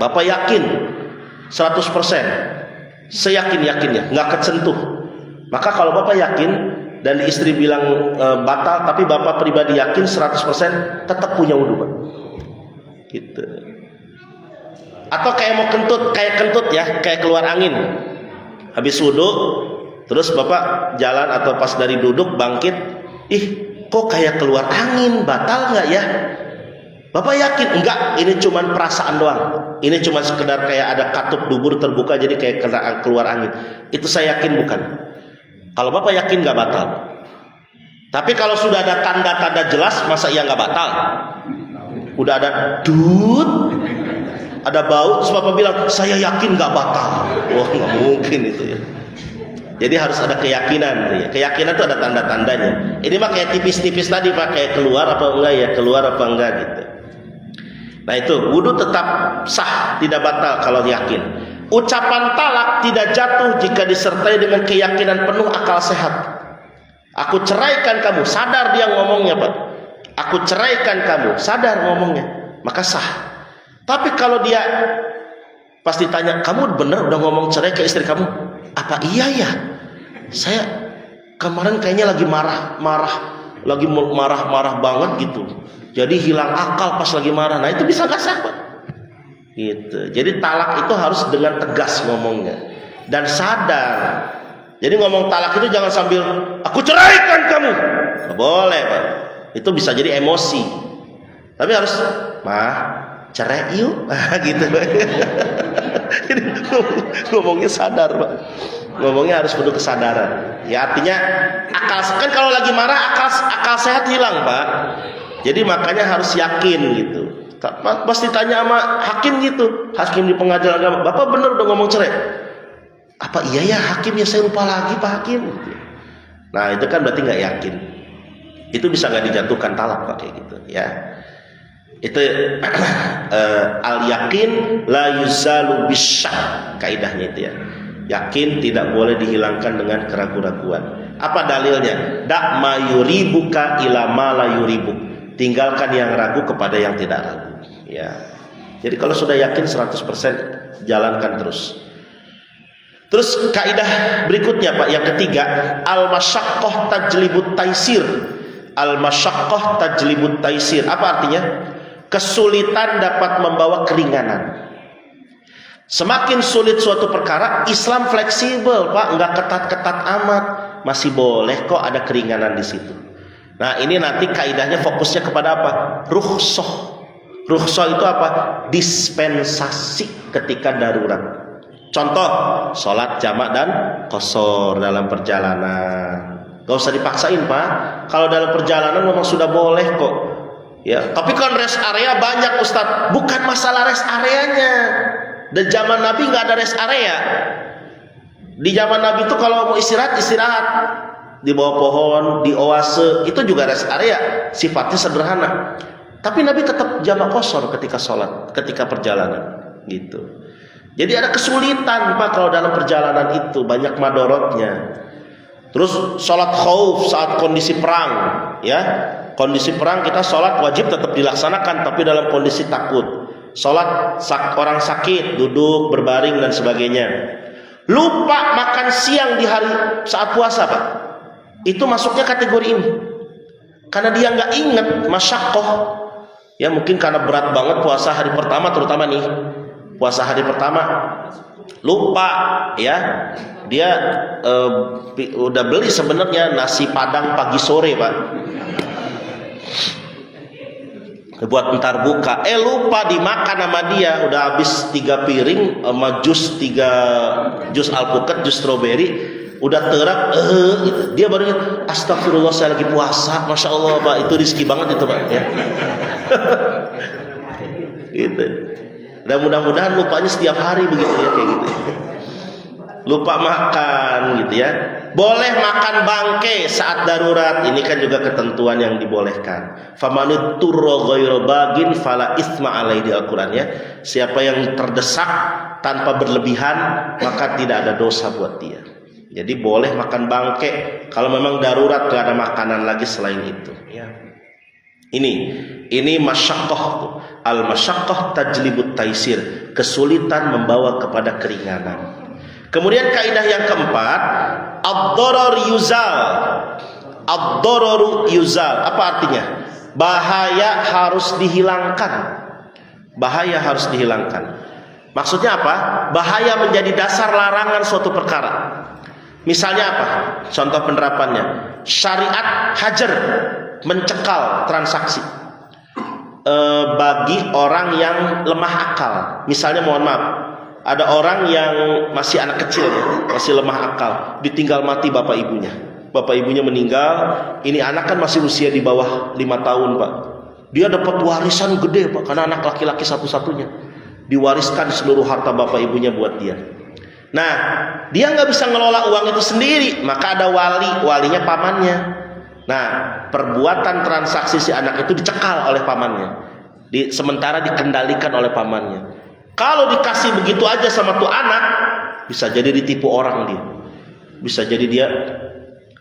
Bapak yakin 100%, seyakin-yakinnya nggak kesentuh. Maka kalau Bapak yakin dan istri bilang batal, tapi Bapak pribadi yakin 100%, tetap punya wudu Pak. Gitu. Atau kayak mau kentut ya, kayak keluar angin. Habis wudu, terus Bapak jalan atau pas dari duduk bangkit, "Ih, kok kayak keluar angin, batal nggak ya?" Bapak yakin? "Enggak, ini cuma perasaan doang. Ini cuma sekedar kayak ada katup dubur terbuka jadi kayak keluar angin." Itu saya yakin bukan. Kalau Bapak yakin nggak batal. Tapi kalau sudah ada tanda-tanda jelas, masa iya nggak batal? Udah ada ada bau, terus Bapak bilang, "Saya yakin nggak batal." Wah, nggak mungkin itu ya. Jadi harus ada keyakinan ya. Keyakinan itu ada tanda-tandanya. Ini mah kayak tipis-tipis tadi Pak, kayak keluar apa enggak ya, keluar apa enggak gitu. Nah itu, wudu tetap sah, tidak batal kalau yakin. Ucapan talak tidak jatuh jika disertai dengan keyakinan penuh akal sehat. "Aku ceraikan kamu," sadar dia ngomongnya Pak. "Aku ceraikan kamu," sadar ngomongnya, maka sah. Tapi kalau dia pas ditanya, "Kamu bener udah ngomong cerai ke istri kamu?" "Apa iya ya? Saya kemarin kayaknya lagi marah-marah banget gitu. Jadi hilang akal pas lagi marah." Nah itu bisa nggak sah Pak. Gitu. Jadi talak itu harus dengan tegas ngomongnya dan sadar. Jadi ngomong talak itu jangan sambil, "Aku ceraikan kamu." Nggak boleh Pak. Itu bisa jadi emosi. Tapi harus, "Mah, cerai yuk." Gitu. Jadi ngomongnya sadar Pak. Ngomongnya harus penuh kesadaran. Ya artinya kan kalau lagi marah akal sehat hilang Pak. Jadi makanya harus yakin gitu. Pas ditanya sama hakim gitu, hakim di pengadilan agama, "Bapak bener udah ngomong cerai?" "Apa iya ya hakim ya, saya lupa lagi Pak Hakim." Nah itu kan berarti nggak yakin. Itu bisa nggak dijatuhkan talak Pak kayak gitu ya. Itu al yakin la yuzalu bisyak, kaidahnya itu ya. Yakin tidak boleh dihilangkan dengan keraguan-raguan. Apa dalilnya? "Da ma yuribuka ila ma la yuribuk." Tinggalkan yang ragu kepada yang tidak ragu. Ya. Jadi kalau sudah yakin 100%, jalankan terus. Terus kaidah berikutnya Pak, yang ketiga, al-masyaqqah tajlibut taisir. Al-masyaqqah tajlibut taisir. Apa artinya? Kesulitan dapat membawa keringanan. Semakin sulit suatu perkara, Islam fleksibel Pak, enggak ketat-ketat amat, masih boleh kok ada keringanan di situ. Nah ini nanti kaidahnya fokusnya kepada apa? Rukhsah. Rukhsah itu apa? Dispensasi ketika darurat. Contoh, sholat jamak dan qashar dalam perjalanan. Gak usah dipaksain Pak. Kalau dalam perjalanan memang sudah boleh kok. Ya, tapi kan rest area banyak Ustadz. Bukan masalah rest areanya. Dan zaman Nabi nggak ada rest area. Di zaman Nabi itu kalau mau istirahat, di bawah pohon, di oase, itu juga rest area. Sifatnya sederhana. Tapi Nabi tetap jamak qashar ketika sholat, ketika perjalanan, gitu. Jadi ada kesulitan Pak kalau dalam perjalanan itu, banyak madorotnya. Terus sholat khauf saat kondisi perang, ya. Kondisi perang kita sholat wajib tetap dilaksanakan, tapi dalam kondisi takut. Sholat orang sakit, duduk, berbaring dan sebagainya. Lupa makan siang di hari saat puasa Pak. Itu masuknya kategori ini. Karena dia nggak ingat masyaqqah. Ya mungkin karena berat banget puasa hari pertama, terutama nih puasa hari pertama lupa ya, dia udah beli sebenarnya nasi padang pagi sore Pak, buat ntar buka, lupa dimakan sama dia, udah habis 3 piring sama jus 3 jus alpukat, jus stroberi, udah terap, gitu. Dia baru ingat, astagfirullah saya lagi puasa, masya Allah Pak, itu rizki banget itu Pak ya. Gitu. Dan mudah-mudahan lupanya setiap hari begitu ya, kayak gitu. Lupa makan gitu ya. Boleh makan bangke saat darurat. Ini kan juga ketentuan yang dibolehkan. Famanut turra ghairu bagin fala isma alaihi di Al-Qur'an ya. Siapa yang terdesak tanpa berlebihan maka tidak ada dosa buat dia. Jadi boleh makan bangke kalau memang darurat, gak ada makanan lagi selain itu ya. Ini masyaqqah tuh. Al masyaqqah tajlibut taisir. Kesulitan membawa kepada keringanan. Kemudian kaidah yang keempat, ad-darar yuzal. Ad-dararu yuzal. Apa artinya? Bahaya harus dihilangkan. Bahaya harus dihilangkan. Maksudnya apa? Bahaya menjadi dasar larangan suatu perkara. Misalnya apa? Contoh penerapannya. Syariat hajar, mencekal transaksi bagi orang yang lemah akal. Misalnya mohon maaf, ada orang yang masih anak kecil ya, masih lemah akal, ditinggal mati bapak ibunya. Bapak ibunya meninggal, ini anak kan masih usia di bawah 5 tahun Pak. Dia dapat warisan gede Pak, karena anak laki-laki satu-satunya. Diwariskan seluruh harta bapak ibunya buat dia. Nah, dia nggak bisa ngelola uang itu sendiri, maka ada walinya pamannya. Nah, perbuatan transaksi si anak itu dicekal oleh pamannya, sementara dikendalikan oleh pamannya. Kalau dikasih begitu aja sama tuh anak, bisa jadi ditipu orang dia, bisa jadi dia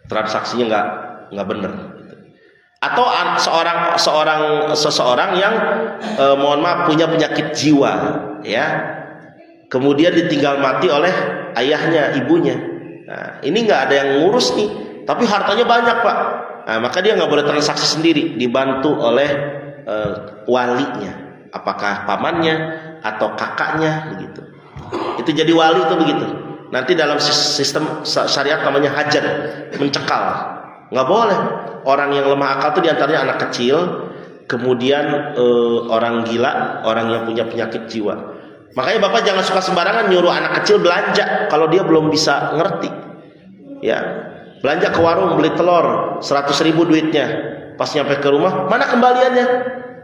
transaksinya nggak benar. Atau seseorang yang mohon maaf punya penyakit jiwa, ya, kemudian ditinggal mati oleh ayahnya, ibunya. Nah, ini nggak ada yang ngurus nih, tapi hartanya banyak Pak. Nah, maka dia nggak boleh transaksi sendiri, dibantu oleh walinya, apakah pamannya atau kakaknya begitu. Itu jadi wali itu begitu. Nanti dalam sistem syariat namanya hajar, mencekal. Nggak boleh. Orang yang lemah akal itu diantaranya anak kecil, kemudian orang gila, orang yang punya penyakit jiwa. Makanya Bapak jangan suka sembarangan nyuruh anak kecil belanja kalau dia belum bisa ngerti. Ya, belanja ke warung beli telur 100.000 duitnya. Pas nyampe ke rumah, mana kembaliannya?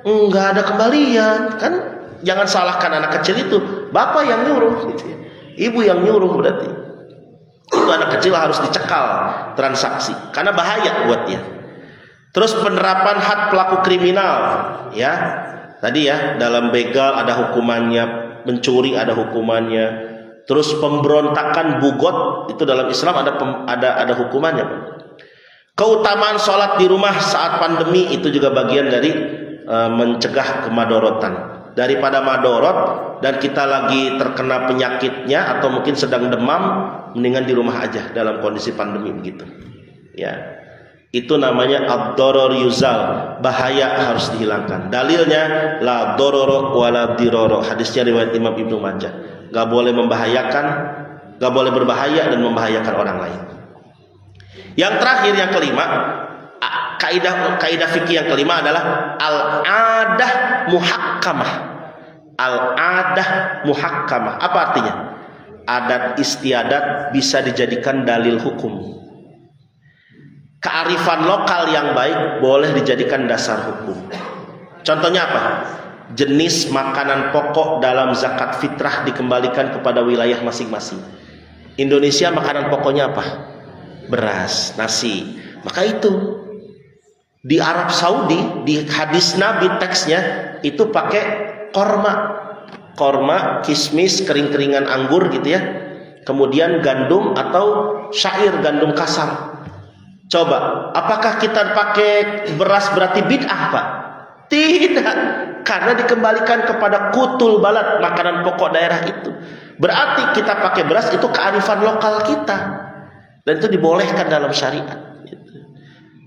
Enggak ada kembalian. Kan jangan salahkan anak kecil itu. Bapak yang nyuruh gitu ya. Ibu yang nyuruh berarti. Itu anak kecil harus dicekal transaksi karena bahaya buat dia. Terus penerapan had pelaku kriminal, ya. Tadi ya, dalam begal ada hukumannya, mencuri ada hukumannya. Terus pemberontakan bugot itu dalam Islam ada hukumannya. Keutamaan sholat di rumah saat pandemi itu juga bagian dari mencegah kemadorotan. Daripada madorot dan kita lagi terkena penyakitnya atau mungkin sedang demam, mendingan di rumah aja dalam kondisi pandemi begitu. Ya. Itu namanya ad-darar yuzal, bahaya harus dihilangkan. Dalilnya la dororo wala diroro. Hadisnya riwayat Imam Ibnu Majah. Gak boleh membahayakan, gak boleh berbahaya dan membahayakan orang lain. Yang terakhir, yang kelima, kaidah fikih yang kelima adalah al-adah muhakkamah. Al-adah muhakkamah. Apa artinya? Adat istiadat bisa dijadikan dalil hukum. Kearifan lokal yang baik boleh dijadikan dasar hukum. Contohnya apa? Jenis makanan pokok dalam zakat fitrah dikembalikan kepada wilayah masing-masing. Indonesia makanan pokoknya apa? Beras, nasi. Maka itu Di Arab Saudi, di hadis Nabi teksnya itu pakai korma, kismis, kering-keringan anggur gitu ya. Kemudian gandum atau syair, gandum kasar. Coba, apakah kita pakai beras berarti bid'ah, Pak? Tidak, karena dikembalikan kepada kutul balad, makanan pokok daerah itu. Berarti kita pakai beras itu kearifan lokal kita, dan itu dibolehkan dalam syariat.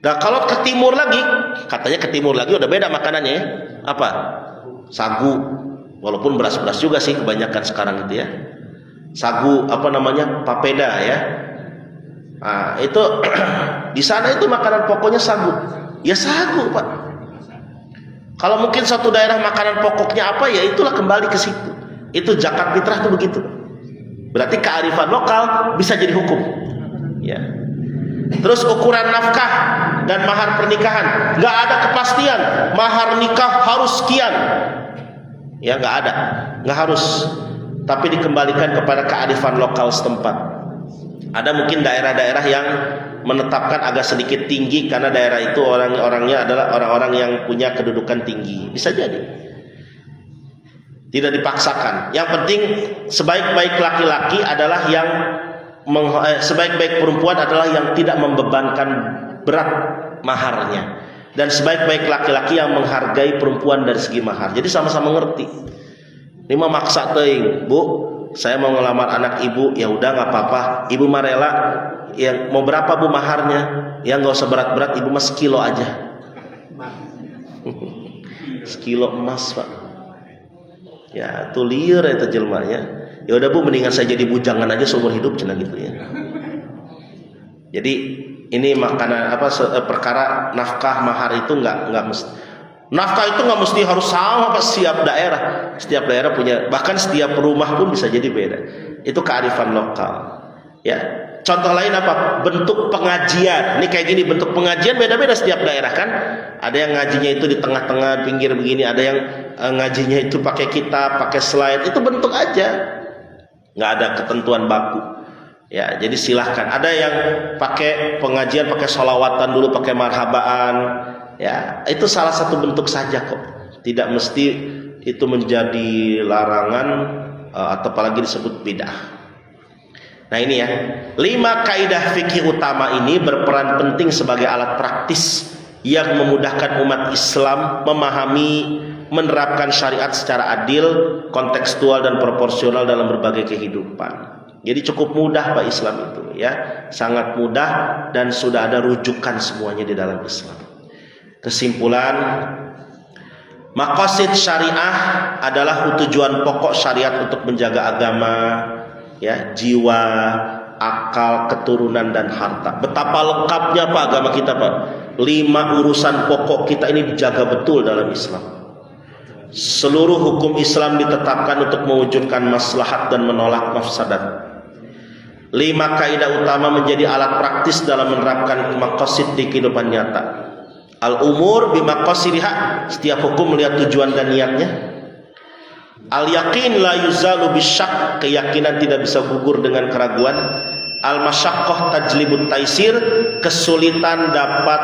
Nah kalau ke timur lagi, katanya ke timur lagi udah beda makanannya ya. Apa? Sagu, walaupun beras-beras juga sih kebanyakan sekarang itu ya. Sagu apa namanya? Papeda ya. Nah, itu di sana itu makanan pokoknya sagu. Ya sagu, Pak. Kalau mungkin satu daerah makanan pokoknya apa ya itulah kembali ke situ. Itu zakat fitrah tuh begitu. Berarti kearifan lokal bisa jadi hukum. Ya. Terus ukuran nafkah dan mahar pernikahan, nggak ada kepastian. Mahar nikah harus sekian, ya nggak ada, nggak harus. Tapi dikembalikan kepada kearifan lokal setempat. Ada mungkin daerah-daerah yang menetapkan agak sedikit tinggi karena daerah itu orang-orangnya adalah orang-orang yang punya kedudukan tinggi, bisa jadi. Tidak dipaksakan. Yang penting sebaik-baik laki-laki adalah yang sebaik-baik perempuan adalah yang tidak membebankan berat maharnya, dan sebaik-baik laki-laki yang menghargai perempuan dari segi mahar. Jadi sama-sama ngerti. Ini mah maksa teuing, Bu, saya mau ngelamar anak ibu, ya udah nggak apa-apa. Ibu mah rela, ya mau berapa Bu maharnya? Ya nggak usah berat-berat, ibu mah sekilo aja. Sekilo emas, Pak. Ya tuh liar itu jelmanya. Ya udah Bu, mendingan saya jadi bujangan aja seumur hidup, cina gitu ya. Jadi ini makanan perkara nafkah mahar itu nggak mesti. Nafkah itu nggak mesti harus sama Pak, setiap daerah. Setiap daerah punya, bahkan setiap rumah pun bisa jadi beda. Itu kearifan lokal. Ya. Contoh lain apa? Bentuk pengajian. Ini kayak gini, bentuk pengajian beda-beda setiap daerah kan. Ada yang ngajinya itu di tengah-tengah pinggir begini, ada yang ngajinya itu pakai kitab, pakai slide. Itu bentuk aja. Nggak ada ketentuan baku. Ya, jadi silahkan. Ada yang pakai pengajian, pakai sholawatan dulu, pakai marhabaan. Ya, itu salah satu bentuk saja kok. Tidak mesti itu menjadi larangan atau apalagi disebut bid'ah. Nah ini ya, 5 kaidah fikih utama ini berperan penting sebagai alat praktis yang memudahkan umat Islam memahami, menerapkan syariat secara adil, kontekstual dan proporsional dalam berbagai kehidupan. Jadi cukup mudah Pak Islam itu ya, sangat mudah dan sudah ada rujukan semuanya di dalam Islam. Kesimpulan, maqasid syariah adalah tujuan pokok syariat untuk menjaga agama, ya, jiwa, akal, keturunan dan harta. Betapa lengkapnya Pak agama kita Pak. 5 urusan pokok kita ini dijaga betul dalam Islam. Seluruh hukum Islam ditetapkan untuk mewujudkan maslahat dan menolak mafsadat. 5 kaidah utama menjadi alat praktis dalam menerapkan maqasid di kehidupan nyata. Al-umur bimaqasidiha, setiap hukum melihat tujuan dan niatnya. Al-yaqin la yuzalu bisyak, keyakinan tidak bisa gugur dengan keraguan. Al-masyaqqah tajlibut taisir, kesulitan dapat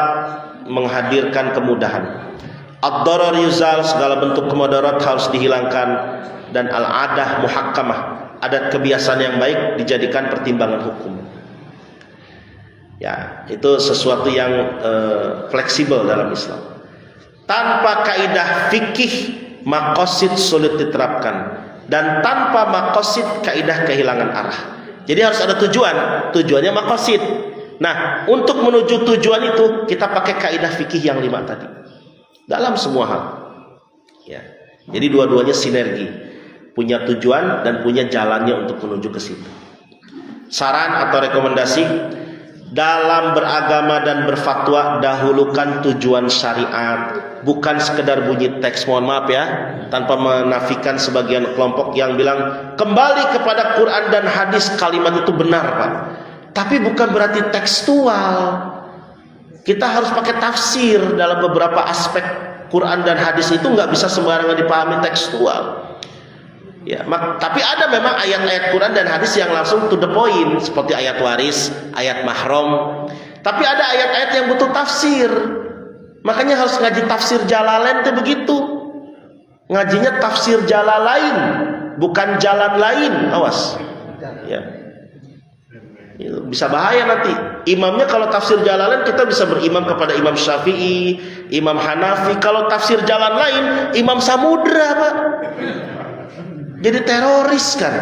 menghadirkan kemudahan. Ad-darar yuzal, segala bentuk kemudarat harus dihilangkan. Dan al-adah muhakkamah, adat kebiasaan yang baik dijadikan pertimbangan hukum. Ya, itu sesuatu yang fleksibel dalam Islam. Tanpa kaidah fikih, maqasid sulit diterapkan, dan tanpa maqasid kaidah kehilangan arah. Jadi harus ada tujuan, tujuannya maqasid. Nah, untuk menuju tujuan itu kita pakai kaidah fikih yang 5 tadi dalam semua hal. Ya, jadi dua-duanya sinergi, punya tujuan dan punya jalannya untuk menuju ke situ. Saran atau rekomendasi dalam beragama dan berfatwa, dahulukan tujuan syariat, bukan sekedar bunyi teks. Mohon maaf ya, tanpa menafikan sebagian kelompok yang bilang kembali kepada Quran dan hadis. Kalimat itu benar Pak, tapi bukan berarti tekstual. Kita harus pakai tafsir dalam beberapa aspek. Quran dan hadis itu nggak bisa sembarangan dipahami tekstual. Ya, tapi ada memang ayat-ayat Quran dan hadis yang langsung to the point, seperti ayat waris, ayat mahram. Tapi ada ayat-ayat yang butuh tafsir. Makanya harus ngaji tafsir Jalalain itu begitu. Ngajinya tafsir Jalalain, bukan jalan lain. Awas. Ya. Itu bisa bahaya nanti. Imamnya kalau tafsir Jalalain kita bisa berimam kepada Imam Syafi'i, Imam Hanafi. Kalau tafsir jalan lain, Imam Samudra, Pak. Jadi teroris kan.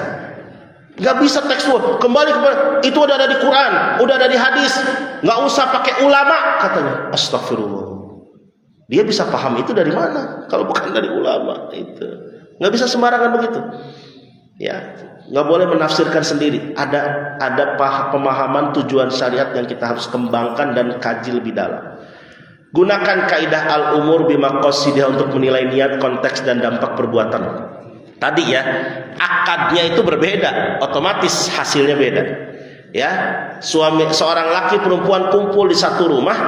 Gak bisa tekstual. Kembali kepada itu udah ada di Quran, udah ada di hadis. Gak usah pakai ulama katanya. Astagfirullah. Dia bisa paham itu dari mana? Kalau bukan dari ulama itu. Gak bisa sembarangan begitu. Ya, nggak boleh menafsirkan sendiri. Ada pemahaman tujuan syariat yang kita harus kembangkan dan kaji lebih dalam. Gunakan kaidah al-umur bimaqasidih untuk menilai niat, konteks dan dampak perbuatan. Tadi ya, akadnya itu berbeda, otomatis hasilnya beda. Ya, seorang laki perempuan kumpul di satu rumah,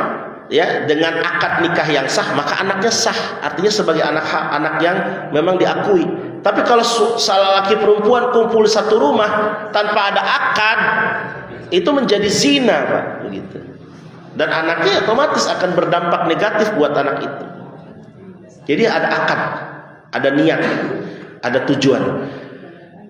ya, dengan akad nikah yang sah, maka anaknya sah. Artinya sebagai anak yang memang diakui. Tapi kalau salah laki perempuan kumpul di satu rumah tanpa ada akad, itu menjadi zina, Pak, begitu. Dan anaknya otomatis akan berdampak negatif buat anak itu. Jadi ada akad, ada niat, ada tujuan.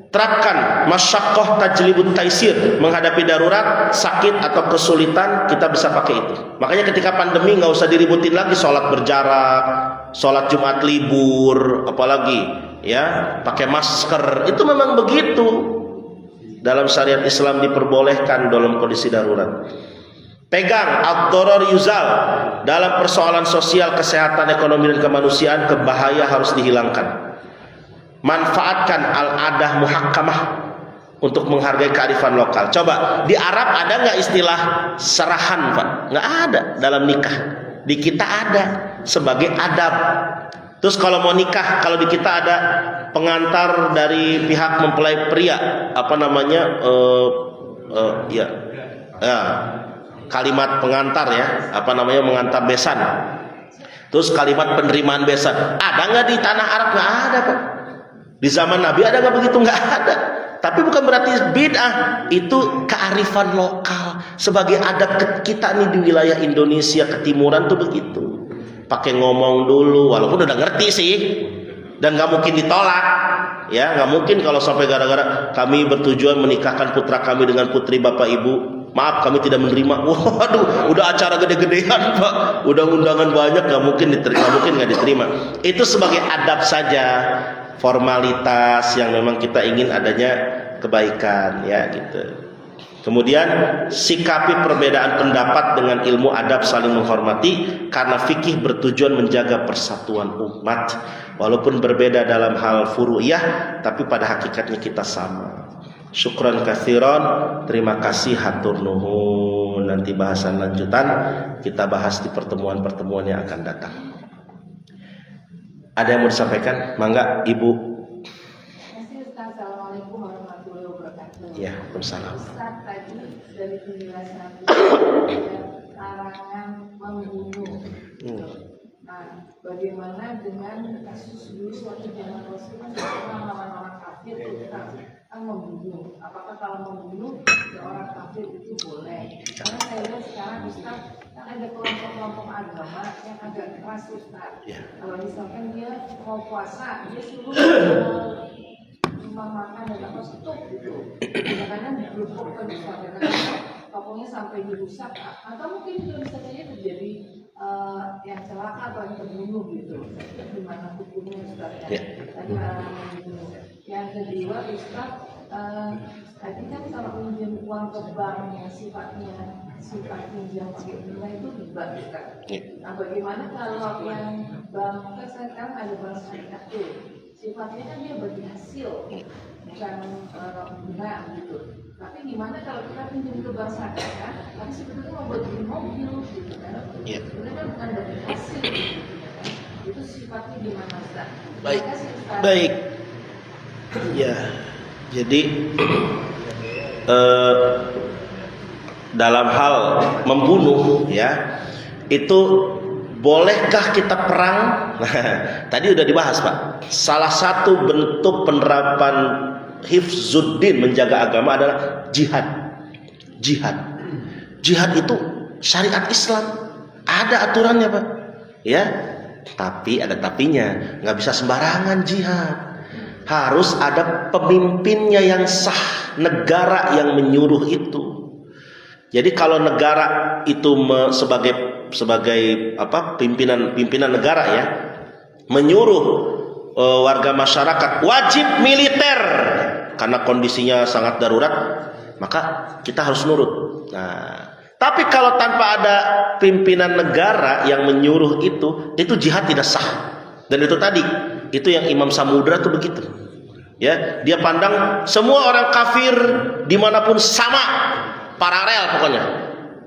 Terapkan masyaqqah tajlibut taisir, menghadapi darurat, sakit atau kesulitan, kita bisa pakai itu. Makanya ketika pandemi nggak usah diributin lagi sholat berjarak, sholat Jumat libur, apalagi ya pakai masker. Itu memang begitu. Dalam syariat Islam diperbolehkan dalam kondisi darurat. Pegang ad-darar yuzal. Dalam persoalan sosial, kesehatan, ekonomi dan kemanusiaan, kebahaya harus dihilangkan. Manfaatkan al-adah muhakkamah untuk menghargai kearifan lokal. Coba di Arab ada nggak istilah serahan, Pak? Nggak ada dalam nikah. Di kita ada sebagai adab. Terus kalau mau nikah, kalau di kita ada pengantar dari pihak mempelai pria, apa namanya? Kalimat pengantar ya, apa namanya, mengantar besan. Terus kalimat penerimaan besan. Ada nggak di tanah Arab? Nggak ada, Pak. Di zaman Nabi ada nggak begitu? Nggak ada. Tapi bukan berarti bid'ah. Itu kearifan lokal. Sebagai adab kita nih di wilayah Indonesia ketimuran tuh begitu. Pakai ngomong dulu, walaupun udah ngerti sih. Dan nggak mungkin ditolak. Ya, nggak mungkin kalau sampai gara-gara kami bertujuan menikahkan putra kami dengan putri bapak ibu. Maaf, kami tidak menerima. Waduh, udah acara gede-gedean, Pak. Udah undangan banyak, nggak mungkin diterima. Itu sebagai adab saja. Formalitas yang memang kita ingin adanya kebaikan, ya gitu. Kemudian sikapi perbedaan pendapat dengan ilmu adab saling menghormati, karena fikih bertujuan menjaga persatuan umat. Walaupun berbeda dalam hal furu'iyah, tapi pada hakikatnya kita sama. Syukran katsiran, terima kasih, hatur nuhun. Nanti bahasan lanjutan kita bahas di pertemuan-pertemuan yang akan datang. Ada yang mau disampaikan? Mangga, Ibu. Assalamualaikum warahmatullahi wabarakatuh. Ya, waalaikumsalam. Ustaz, tadi dari penjelasan larangan membunuh. Nah, bagaimana dengan kasus dulu suatu zaman Rasul orang-orang kafir tentang membunuh? Apakah kalau membunuh orang kafir itu boleh? Karena saya lihat sekarang Ustaz, kan ada kelompok-kelompok agama yang agak keras, Ustaz. Kalau misalkan dia mau puasa, dia suruh cuma makan dan apa stop gitu. Kadang-kadang digerupuk kan Ustaz, pokoknya sampai dirusak. Atau mungkin juga bisa saja terjadi yang celaka atau yang terbunuh gitu. Gimana hukumnya Ustaz? Tadi membunuh. Yang kedua Ustaz, tadi kan kalau pinjam uang ke bank yang sifatnya pinjam pakai bunga itu riba, Ustaz. Nah, bagaimana kalau yang bank, kan sekarang ada bank syariah tuh, sifatnya kan dia bagi hasil, bukan bunga gitu. Tapi gimana kalau kita pinjam ke bank syariah kan, tapi sebetulnya mau beli mobil gitu kan? Sebenarnya kan bukan bagi hasil gitu kan? Itu sifatnya gimana, Ustaz? Baik, Kasih, Ustaz. baik. Ya, jadi dalam hal membunuh, ya, itu bolehkah kita perang? Nah, tadi udah dibahas, Pak. Salah satu bentuk penerapan hifzuddin, menjaga agama, adalah jihad. Jihad itu syariat Islam, ada aturannya, Pak. Ya, tapi ada tapinya, nggak bisa sembarangan jihad. Harus ada pemimpinnya yang sah, negara yang menyuruh itu. Jadi kalau negara itu sebagai pimpinan negara ya, menyuruh warga masyarakat wajib militer karena kondisinya sangat darurat, maka kita harus nurut. Nah, tapi kalau tanpa ada pimpinan negara yang menyuruh itu jihad tidak sah. Dan itu tadi, itu yang Imam Samudra tuh begitu. Ya, dia pandang semua orang kafir dimanapun sama, paralel pokoknya.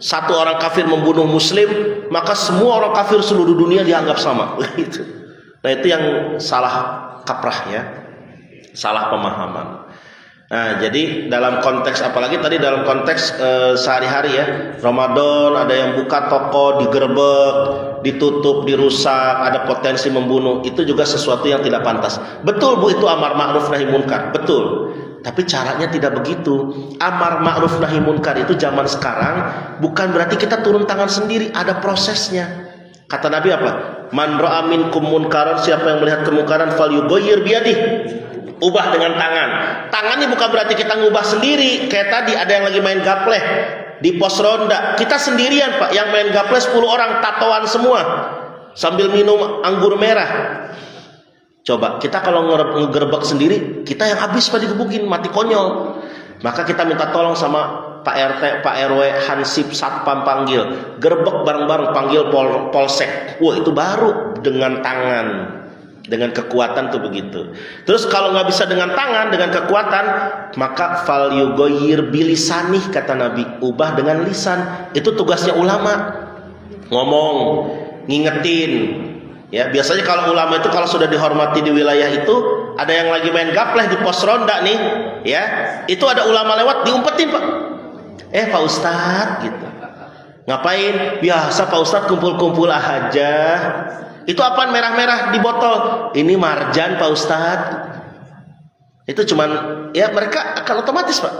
Satu orang kafir membunuh muslim, maka semua orang kafir seluruh dunia dianggap sama. Gitu. Nah, itu yang salah kaprah ya, salah pemahaman. Nah, jadi dalam konteks apalagi tadi dalam konteks sehari-hari ya, Ramadan ada yang buka toko digerebek, ditutup, dirusak, ada potensi membunuh, itu juga sesuatu yang tidak pantas. Betul Bu, itu amar ma'ruf nahi munkar, betul. Tapi caranya tidak begitu. Amar ma'ruf nahi munkar itu zaman sekarang bukan berarti kita turun tangan sendiri, ada prosesnya. Kata Nabi apa? Man ra'a minkum munkaran, siapa yang melihat kemungkaran falyughayyir biyadihi, ubah dengan tangan. Tangannya bukan berarti kita ngubah sendiri. Kayak tadi ada yang lagi main gapleh di pos ronda, kita sendirian Pak, yang main gapleh 10 orang tatoan semua sambil minum anggur merah. Coba kita kalau ngegerebek sendiri, kita yang habis Pak digebukin, mati konyol. Maka kita minta tolong sama Pak RT, Pak RW, Hansip, Satpam panggil, gerebek bareng-bareng, panggil polsek. Wah, itu baru dengan tangan, dengan kekuatan tuh begitu. Terus kalau nggak bisa dengan tangan, dengan kekuatan, maka fal yugoyir bilisanih, kata Nabi, ubah dengan lisan. Itu tugasnya ulama, ngomong, ngingetin. Ya, biasanya kalau ulama itu kalau sudah dihormati di wilayah itu, ada yang lagi main gapleh di pos ronda nih, ya, itu ada ulama lewat, diumpetin Pak. Pak Ustadz gitu. Ngapain? Biasa Pak Ustadz kumpul-kumpul aja. Itu apaan merah-merah di botol? Ini marjan Pak Ustadz. Itu cuman ya mereka akan otomatis Pak.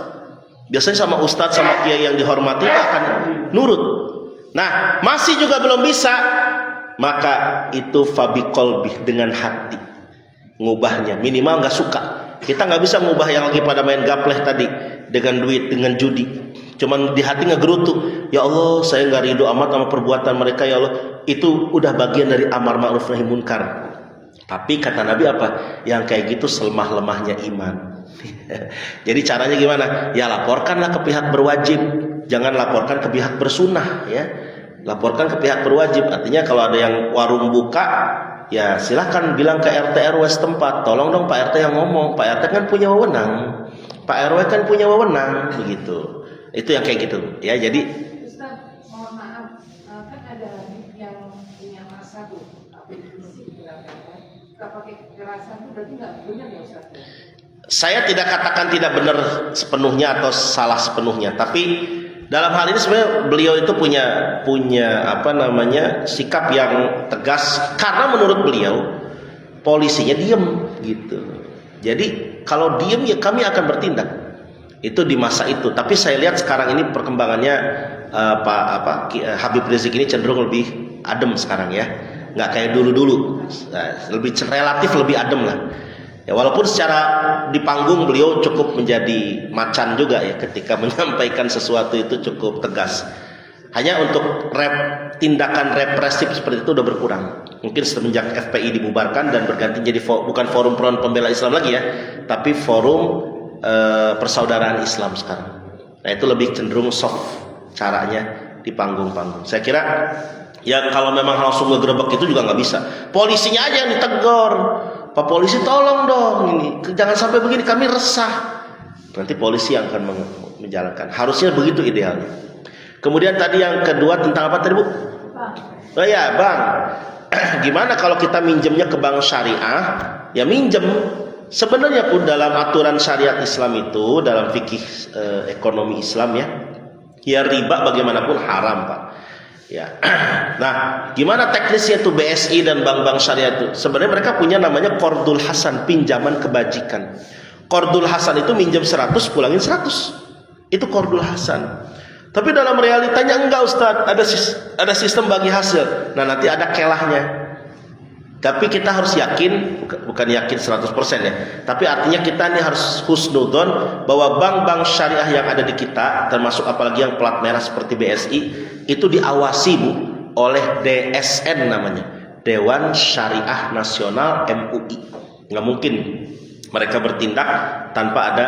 Biasanya sama Ustadz sama kiai yang dihormati akan nurut. Nah, masih juga belum bisa, maka itu fabiqolbih, dengan hati ngubahnya. Minimal nggak suka. Kita nggak bisa ngubah yang lagi pada main gapleh tadi dengan duit, dengan judi. Cuman di hati ngegerutu, ya Allah saya nggak ridho amat sama perbuatan mereka ya Allah. Itu udah bagian dari amar ma'ruf nahi munkar. Tapi kata Nabi apa? Yang kayak gitu selemah-lemahnya iman. Jadi caranya gimana? Ya laporkanlah ke pihak berwajib, jangan laporkan ke pihak bersunnah ya. Laporkan ke pihak berwajib. Artinya kalau ada yang warung buka, ya silahkan bilang ke RT RW setempat, tolong dong Pak RT yang ngomong. Pak RT kan punya wewenang, Pak RW kan punya wewenang, begitu. Itu yang kayak gitu ya. Jadi Ustaz, mohon maaf, kan ada yang punya masa tuh, tapi fisik gerakannya nggak pakai kekerasan tuh berarti nggak benar ya Ustaz? saya tidak katakan tidak benar sepenuhnya atau salah sepenuhnya, tapi dalam hal ini sebenarnya beliau itu punya sikap yang tegas, karena menurut beliau polisinya diem gitu. Jadi kalau diem ya kami akan bertindak. Itu di masa itu. Tapi saya lihat sekarang ini perkembangannya Habib Rizik ini cenderung lebih adem sekarang ya, nggak kayak dulu-dulu. Relatif lebih adem lah. Ya, walaupun secara di panggung beliau cukup menjadi macan juga ya, ketika menyampaikan sesuatu itu cukup tegas. Hanya untuk tindakan represif seperti itu udah berkurang. Mungkin semenjak FPI dibubarkan dan berganti jadi bukan forum Front Pembela Islam lagi ya, tapi forum persaudaraan Islam sekarang. Nah, itu lebih cenderung soft caranya di panggung-panggung. Saya kira ya kalau memang langsung ngegerebek itu juga nggak bisa. Polisinya aja yang ditegur. Pak polisi tolong dong ini, jangan sampai begini, kami resah. Nanti polisi yang akan menjalankan. Harusnya begitu idealnya. Kemudian tadi yang kedua tentang apa tadi Bu? Oh ya Bang, gimana kalau kita minjemnya ke bank syariah? Ya minjem. Sebenarnya pun dalam aturan syariat Islam itu, dalam fikih ekonomi Islam ya riba bagaimanapun haram Pak. Ya, nah gimana teknisnya itu BSI dan bank-bank syariah itu? Sebenarnya mereka punya namanya qardul hasan, pinjaman kebajikan. Qardul hasan itu minjem 100 pulangin 100. Itu qardul hasan. Tapi dalam realitanya enggak Ustaz, ada sistem bagi hasil. Nah, nanti ada kelahnya. Tapi kita harus yakin, bukan yakin 100% ya. Tapi artinya kita ini harus husnudzon bahwa bank-bank syariah yang ada di kita, termasuk apalagi yang plat merah seperti BSI, itu diawasi Bu oleh DSN namanya, Dewan Syariah Nasional MUI. Nggak mungkin mereka bertindak tanpa ada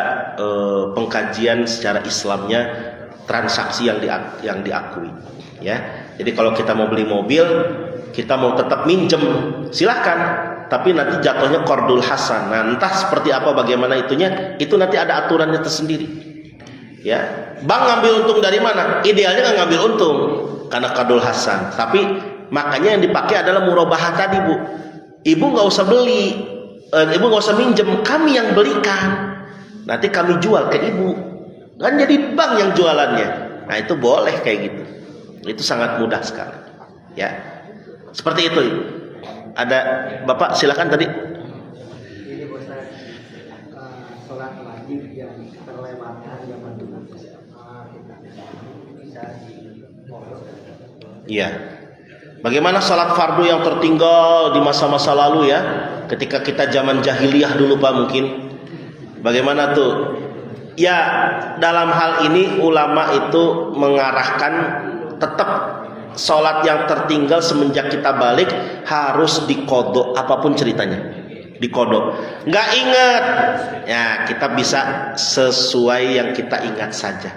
pengkajian secara Islamnya transaksi yang diakui. Ya, jadi kalau kita mau beli mobil, kita mau tetap minjem, silahkan. Tapi nanti jatuhnya qardul hasan. Nah, entah seperti apa bagaimana itunya, itu nanti ada aturannya tersendiri. Ya, bank ngambil untung dari mana? Idealnya nggak ngambil untung karena qardul hasan. Tapi makanya yang dipakai adalah murabahah tadi Bu. Ibu nggak usah beli, ibu nggak usah minjem, kami yang belikan. Nanti kami jual ke ibu. Kan jadi bank yang jualannya. Nah, itu boleh kayak gitu. Itu sangat mudah sekali. Ya. Seperti itu. Ada Bapak silakan tadi. Ini Ustaz, sholat wajib yang terlewatkan zaman dulu bisa Iya. Bagaimana sholat fardu yang tertinggal di masa-masa lalu ya? Ketika kita zaman jahiliyah dulu Pak mungkin. Bagaimana tuh? Ya, dalam hal ini ulama itu mengarahkan tetap sholat yang tertinggal semenjak kita balik harus dikodok apapun ceritanya, dikodok. Nggak ingat, ya kita bisa sesuai yang kita ingat saja.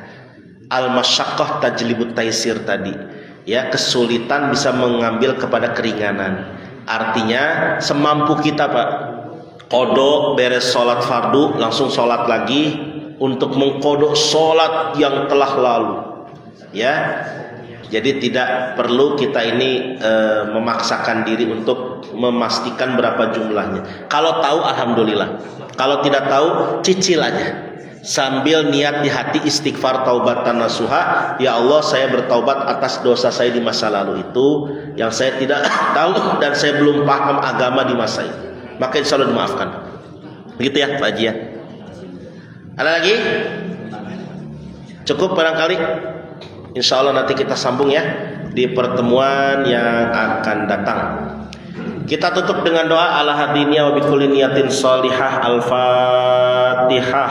Al-masyaqqah tajlibut taisir tadi, ya kesulitan bisa mengambil kepada keringanan. Artinya semampu kita Pak, kodok beres sholat fardu langsung sholat lagi untuk mengkodok sholat yang telah lalu, ya. Jadi tidak perlu kita ini memaksakan diri untuk memastikan berapa jumlahnya. Kalau tahu alhamdulillah. Kalau tidak tahu cicil aja. Sambil niat di hati istighfar taubatan nasuha. Ya Allah, saya bertaubat atas dosa saya di masa lalu itu yang saya tidak tahu dan saya belum paham agama di masa itu. Maka insya Allah dimaafkan. Begitu ya Pak Haji ya. Ada lagi? Cukup barangkali. Insya Allah nanti kita sambung ya di pertemuan yang akan datang. Kita tutup dengan doa ala hadiniya wa bikulli niyatin shalihah. Al-Fatihah.